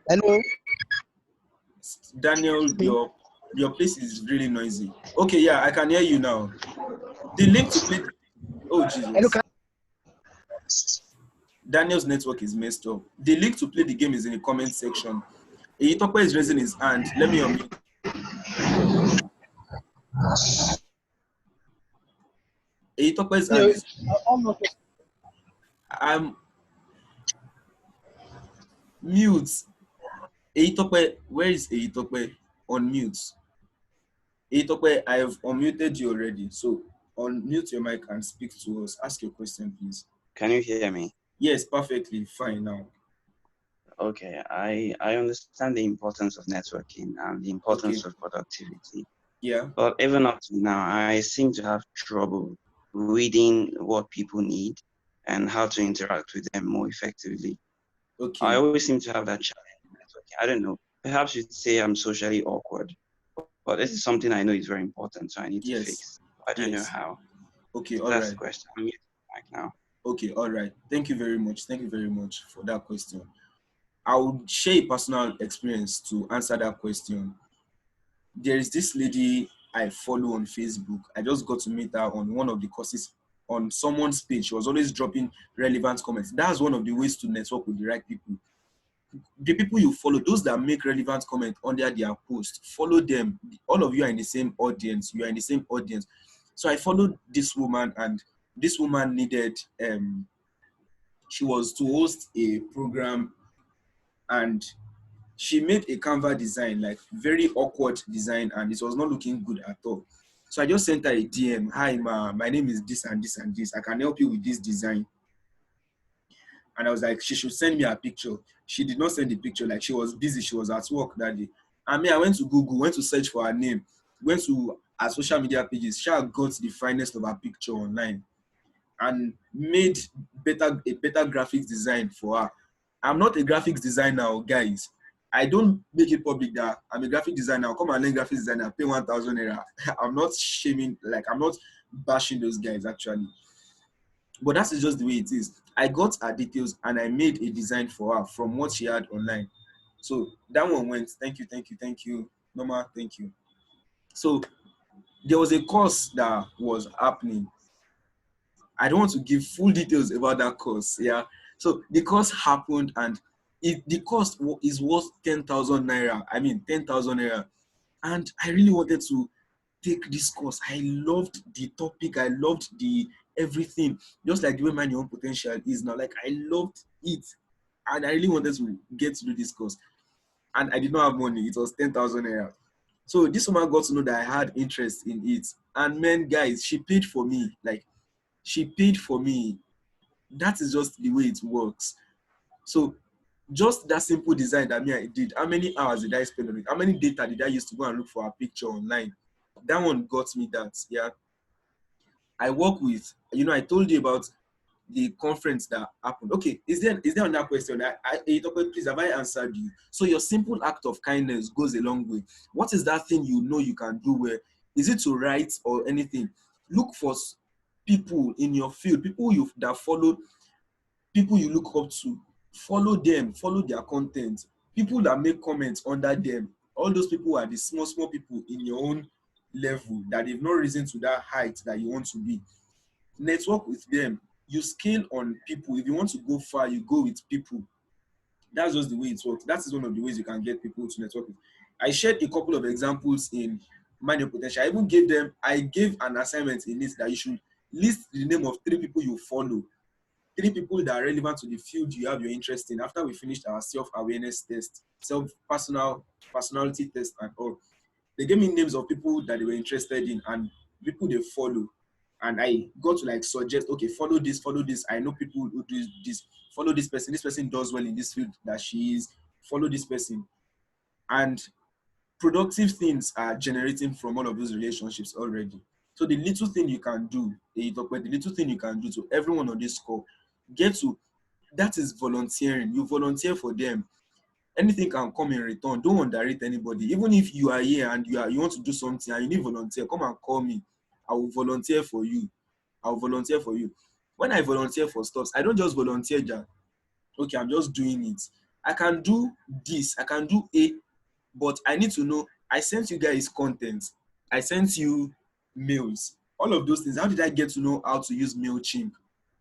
Hello. Daniel, your place is really noisy. Okay, yeah, I can hear you now. The link to play. Oh Jesus. Hello. Daniel's network is messed up. The link to play the game is in the comment section. Eyitope is raising his hand. Let me unmute. Eyitope's hand is. I'm mute. Eyitope, where is Eyitope? On mute. Eyitope, I have unmuted you already. So unmute your mic and speak to us. Ask your question, please. Can you hear me? Yes, perfectly fine now. Okay, I understand the importance of networking and the importance of productivity. Yeah. But even up to now, I seem to have trouble reading what people need and how to interact with them more effectively. Okay. I always seem to have that challenge in networking. I don't know. Perhaps you'd say I'm socially awkward, but this is something I know is very important, so I need to fix. I don't know how. Okay, so all that's right. The question. I'm using the mic now. Okay, all right. Thank you very much. Thank you very much for that question. I would share a personal experience to answer that question. There is this lady I follow on Facebook. I just got to meet her on one of the courses on someone's page. She was always dropping relevant comments. That's one of the ways to network with the right people. The people you follow, those that make relevant comment under their post, follow them. All of you are in the same audience. You are in the same audience. So I followed this woman, and this woman needed, she was to host a program, and she made a Canva design, like very awkward design, and it was not looking good at all. So I just sent her a DM. Hi, ma, my name is this and this and this. I can help you with this design. And I was like, she should send me a picture. She did not send the picture. Like, she was busy. She was at work that day. And me, I went to Google, went to search for her name, went to her social media pages. She got the finest of her picture online and made a better graphics design for her. I'm not a graphics designer, guys. I don't make it public that I'm a graphic designer. I'll come and learn graphics designer, pay 1,000 naira. I'm not shaming, like, I'm not bashing those guys actually. But that's just the way it is. I got her details and I made a design for her from what she had online. So that one went. Thank you. Norma, thank you. So there was a course that was happening. I don't want to give full details about that course. Yeah. So the course happened, and the cost is worth 10,000 naira. I mean, 10,000 naira. And I really wanted to take this course. I loved the topic. I loved the everything. Just like the way Mind Your Own Potential is now. Like, I loved it. And I really wanted to get to do this course. And I did not have money. It was 10,000 naira. So this woman got to know that I had interest in it. And man, guys, she paid for me. Like, she paid for me. That is just the way it works. So just that simple design that I did, how many hours did I spend on it? How many data did I use to go and look for a picture online? That one got me that, yeah. I work with, I told you about the conference that happened. Okay, is there another question? Please, have I answered you? So your simple act of kindness goes a long way. What is that thing you know you can do well? Is it to write or anything? Look for people in your field, people that follow, people you look up to. Follow them, follow their content. People that make comments under them. All those people are the small people in your own level that they've not risen to that height that you want to be. Network with them. You scale on people. If you want to go far, you go with people. That's just the way it works. That is one of the ways you can get people to network with. I shared a couple of examples in Mind Your Potential. I gave an assignment in it that you should list the name of 3 people you follow, 3 people that are relevant to the field you have your interest in. After we finished our self-awareness test, personality test and all, they gave me names of people that they were interested in and people they follow. And I got to like suggest, okay, follow this. I know people who do this. Follow this person. This person does well in this field that she is. Follow this person. And productive things are generating from all of those relationships already. So the little thing you can do, the little thing you can do to everyone on this call, that is volunteering. You volunteer for them. Anything can come in return. Don't underrate anybody. Even if you are here and you want to do something and you need volunteer, come and call me. I will volunteer for you. When I volunteer for stuff, I don't just volunteer that, okay, I'm just doing it. I can do this, I can do A, but I need to know, I sent you guys content, I sent you mails, all of those things. How did I get to know how to use MailChimp?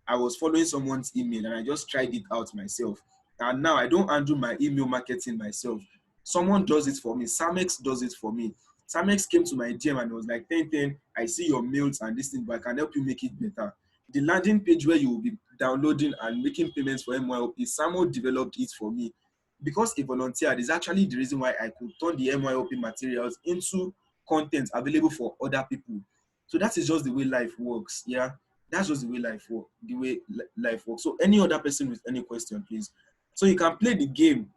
I was following someone's email and I just tried it out myself. And now I don't handle my email marketing myself. Someone does it for me. Samex does it for me. Samex came to my DM and was like, Tenten, I see your mails and this thing, but I can help you make it better. The landing page where you will be downloading and making payments for MYOP, Samuel developed it for me. Because a volunteer is actually the reason why I could turn the MYOP materials into content available for other people. So that is just the way life works. Yeah, that's just the way life works. So any other person with any question, please. So you can play the game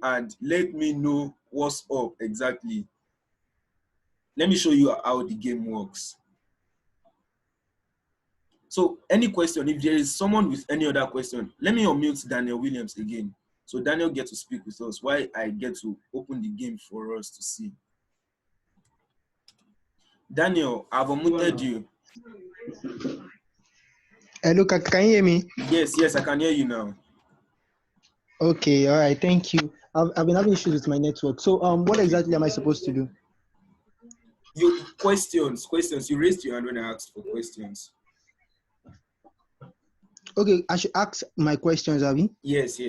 and let me know what's up exactly. Let me show you how the game works. So any question, if there is someone with any other question, let me unmute Daniel Williams again. So Daniel gets to speak with us while I get to open the game for us to see. Daniel, I've unmuted you. Hello, can you hear me? Yes, I can hear you now. Okay, all right, thank you. I've been having issues with my network. So what exactly am I supposed to do? Questions. You raised your hand when I asked for questions. Okay, I should ask my questions, Abby? Yes.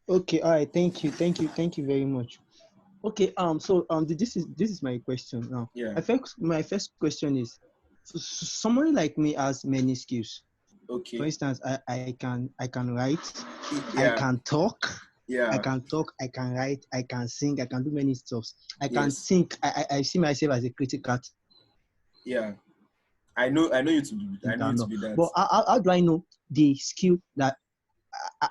Okay, all right, thank you very much. Okay, so this is my question now. Yeah. My first question is, somebody like me has many skills. Okay. For instance, I can write, yeah. I can talk, yeah. I can write, I can sing, I can do many stuff. I can Yes. think. I see myself as a critical. Yeah, I know you to be. I know you to be that. But how do I know the skill that?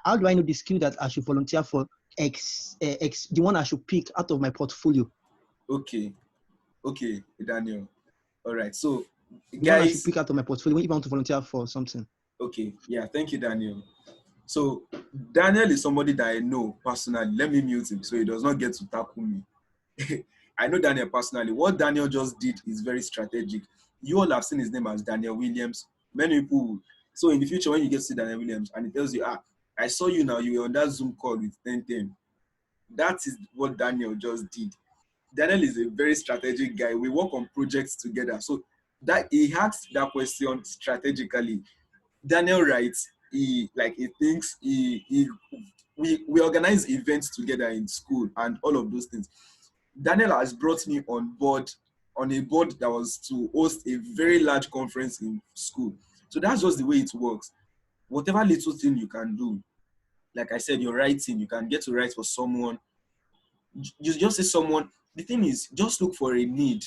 How do I know the skill that I should volunteer for? The one I should pick out of my portfolio. Okay, Daniel. All right. So, the one I should pick out of my portfolio if I want to volunteer for something. Okay. Yeah. Thank you, Daniel. So Daniel is somebody that I know personally. Let me mute him so he does not get to tackle me. I know Daniel personally. What Daniel just did is very strategic. You all have seen his name as Daniel Williams. Many people. So in the future, when you get to see Daniel Williams and it tells you, I saw you now, you were on that Zoom call with Tenten. That is what Daniel just did. Daniel is a very strategic guy. We work on projects together. So that he asked that question strategically. Daniel writes, we organize events together in school and all of those things. Daniel has brought me on a board that was to host a very large conference in school. So that's just the way it works. Whatever little thing you can do, like I said, you're writing, you can get to write for someone. You just say someone, the thing is, just look for a need.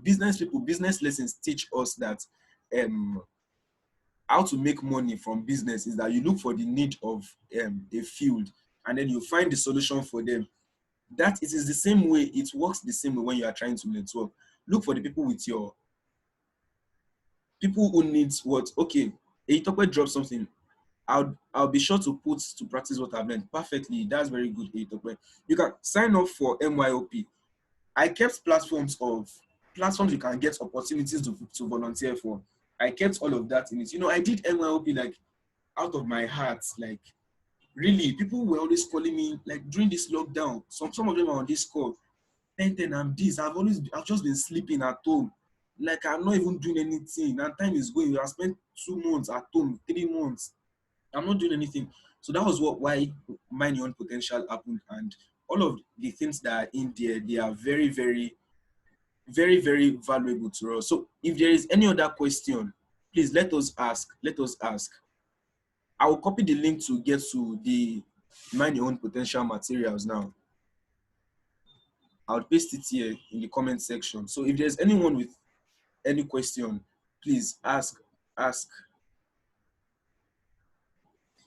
Business people, business lessons teach us that how to make money from business is that you look for the need of a field and then you find the solution for them. That it is the same way, it works the same way when you are trying to network. Look for the people with your people who needs what, okay, Eitope drop something, I'll be sure to put to practice what I've learned perfectly. That's very good, Eitope. You can sign up for MYOP. I kept platforms you can get opportunities to volunteer for. I kept all of that in it. I did MYOP like out of my heart. Like really, people were always calling me like during this lockdown. Some of them are on this call. Tenten, I'm this. I've just been sleeping at home. Like I'm not even doing anything. And time is going. I spent 2 months at home, 3 months. I'm not doing anything. So that was why Mind Your Own Potential happened. And all of the things that are in there, they are very, very, very, very valuable to us. So if there is any other question, please let us ask. Let us ask. I will copy the link to get to the Mind Your Own Potential materials now. I'll paste it here in the comment section. So if there's anyone with any question, please ask.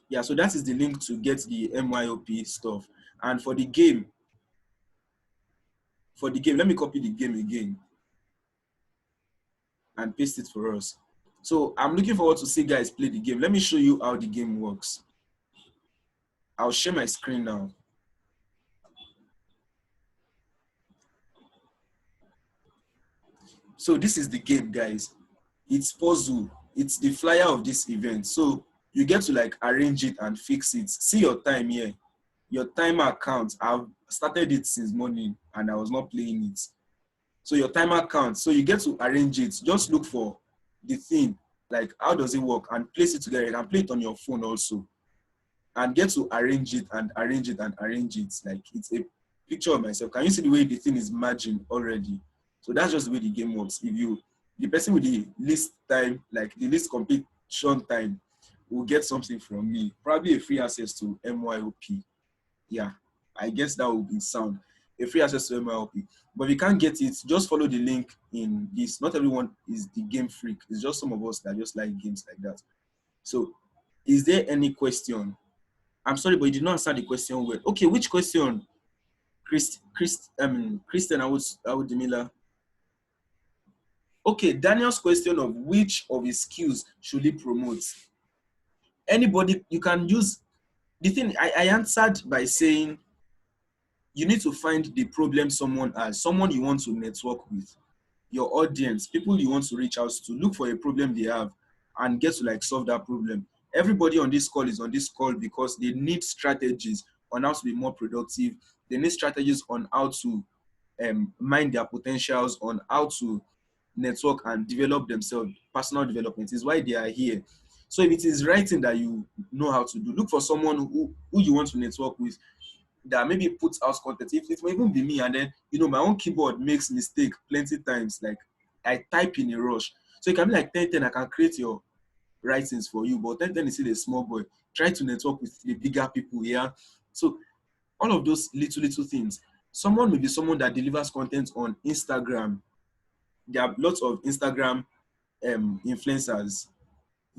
Yeah, so that is the link to get the MYOP stuff. And for the game, let me copy the game again and paste it for us. So I'm looking forward to see guys play the game. Let me show you how the game works. I'll share my screen now. So this is the game, guys. It's puzzle. It's the flyer of this event. So you get to like arrange it and fix it. See your time here. Your timer counts. I've started it since morning and I was not playing it. So your timer counts. So you get to arrange it. Just look for the thing, like how does it work, and place it together. You can play it on your phone also. And get to arrange it and arrange it and arrange it. Like it's a picture of myself. Can you see the way the thing is merging already? So that's just the way the game works. The person with the least time, like the least completion time, will get something from me. Probably a free access to MYOP. Yeah, I guess that would be sound. A free access to MYOP. But if you can't get it, just follow the link in this. Not everyone is the game freak. It's just some of us that just like games like that. So is there any question? I'm sorry, but you did not answer the question well. Okay, which question? Christian Awudimila. Okay, Daniel's question of which of his skills should he promote? Anybody, you can use the thing. I answered by saying you need to find the problem someone has, someone you want to network with, your audience, people you want to reach out to. Look for a problem they have and get to like solve that problem. Everybody on this call is on this call because they need strategies on how to be more productive. They need strategies on how to mind their potentials, on how to network and develop themselves. Personal development is why they are here. So if it is writing that you know how to do, look for someone who you want to network with that maybe puts out content. If it may even be me, and then my own keyboard makes mistake plenty times. Like I type in a rush. So it can be like Tenten, I can create your writings for you, but Tenten is still a small boy. Try to network with the bigger people here. So all of those little things. Someone may be someone that delivers content on Instagram. There are lots of Instagram influencers.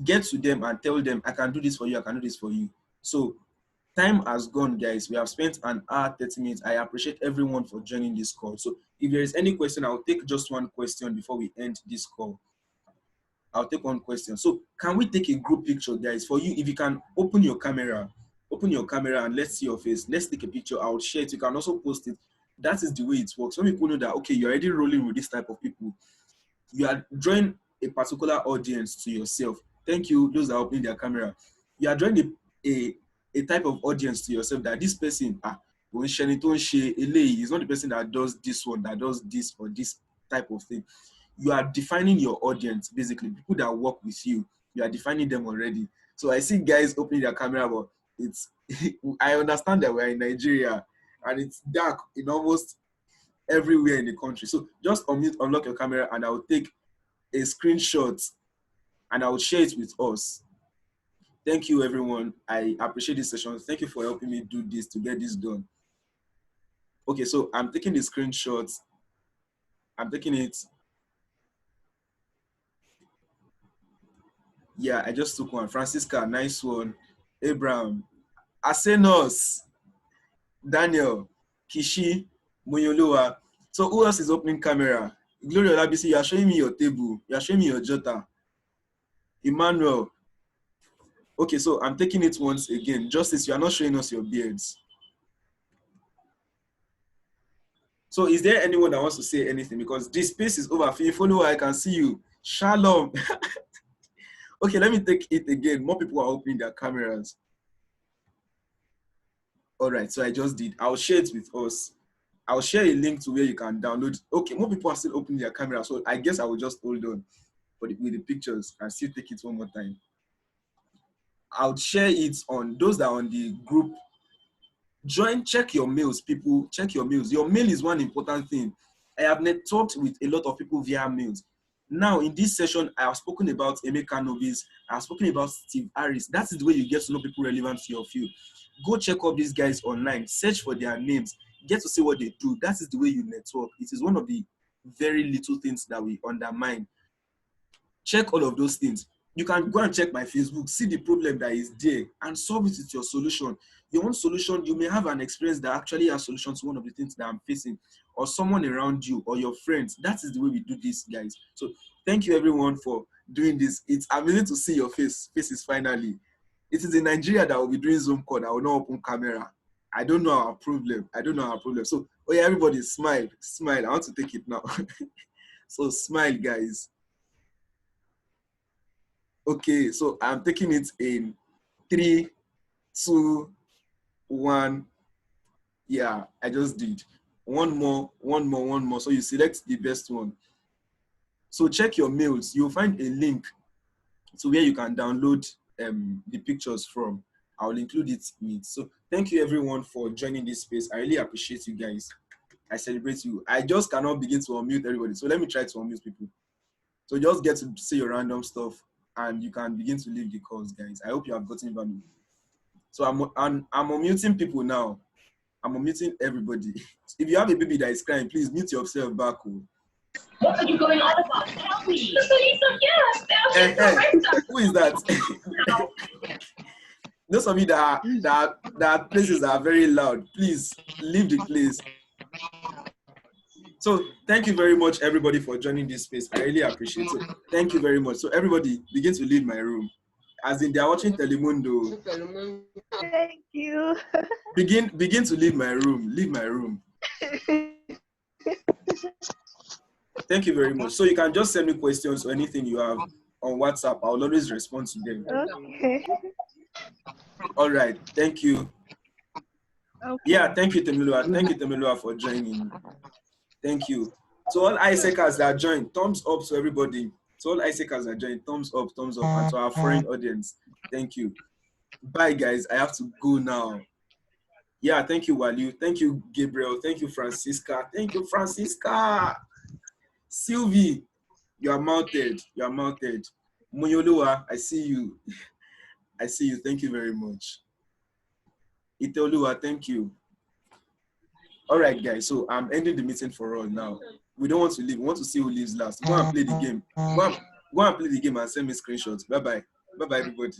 Get to them and tell them, I can do this for you, I can do this for you. So time has gone, guys. We have spent an hour, 30 minutes. I appreciate everyone for joining this call. So if there is any question, I'll take just one question before we end this call. I'll take one question. So can we take a group picture, guys? For you, if you can open your camera and let's see your face. Let's take a picture. I'll share it. You can also post it. That is the way it works. When people know that, okay, you're already rolling with this type of people, you are drawing a particular audience to yourself. Thank you, those that are opening their camera. You are drawing a type of audience to yourself that this person, is not the person that does this one, that does this or this type of thing. You are defining your audience, basically, people that work with you. You are defining them already. So I see guys opening their camera, but it's, I understand that we're in Nigeria and it's dark in almost everywhere in the country. So just unlock your camera and I will take a screenshot and I will share it with us. Thank you, everyone. I appreciate this session. Thank you for helping me do this to get this done. Okay, so I'm taking the screenshot. I'm taking it. Yeah, I just took one. Francisca, nice one. Abraham, Asenos, Daniel, Kishi, Muyoloa. So who else is opening camera? Gloria Olabisi, you are showing me your table. You are showing me your jota. Emmanuel. Okay, so I'm taking it once again. Justice, you are not showing us your beards. So is there anyone that wants to say anything? Because this space is over. If you follow, I can see you. Shalom. Okay, let me take it again. More people are opening their cameras. All right, so I just did. I'll share it with us. I'll share a link to where you can download. Okay, more people are still opening their cameras, so I guess I will just hold on with the pictures and still take it one more time. I'll share it on those that are on the group. Join, check your mails, people. Check your mails. Your mail is one important thing. I have networked with a lot of people via mails. Now, in this session, I have spoken about Emeka Novis. I have spoken about Steve Harris. That is the way you get to know people relevant to your field. Go check up these guys online. Search for their names. Get to see what they do. That is the way you network. It is one of the very little things that we undermine. Check all of those things. You can go and check my Facebook, see the problem that is there, and solve it with your solution. Your own solution, you may have an experience that actually has solution to one of the things that I'm facing, or someone around you, or your friends. That is the way we do this, guys. So thank you everyone for doing this. It's amazing to see your faces finally. It is in Nigeria that will be doing Zoom call. I will not open camera. I don't know our problem. So, oh yeah, everybody smile. I want to take it now. So smile, guys. Okay, so I'm taking it in 3, 2, 1. Yeah, I just did. One more. So you select the best one. So check your mails. You'll find a link to where you can download the pictures from. I'll include it in it. So thank you everyone for joining this space. I really appreciate you guys. I celebrate you. I just cannot begin to unmute everybody. So let me try to unmute people. So just get to say your random stuff and you can begin to leave the calls, guys. I hope you have gotten value. So I'm unmuting people now. I'm unmuting everybody. If you have a baby that is crying, please mute yourself back. What are you going on about? Tell me. Who is that? Those of you that are places that are very loud, please leave the place. So thank you very much, everybody, for joining this space. I really appreciate it. So, thank you very much. So everybody, begin to leave my room. As in, they are watching Telemundo. Thank you. Begin to leave my room. Leave my room. Thank you very much. So you can just send me questions or anything you have on WhatsApp. I'll always respond to them. Okay. All right. Thank you. Okay. Yeah, thank you, Temilua. Thank you, Temilua, for joining. Thank you. So all ISECers that joined, thumbs up to everybody. So all ISECers that joined, thumbs up, and to our foreign audience. Thank you. Bye, guys. I have to go now. Yeah, thank you, Waliu. Thank you, Gabriel. Thank you, Francisca. Thank you, Francisca. Sylvie, you are mounted. You are mounted. Muyolua, I see you. I see you. Thank you very much. Iteolua, thank you. All right, guys. So I'm ending the meeting for all now. We don't want to leave. We want to see who leaves last. Go and play the game. Go and play the game and send me screenshots. Bye-bye. Bye-bye, everybody.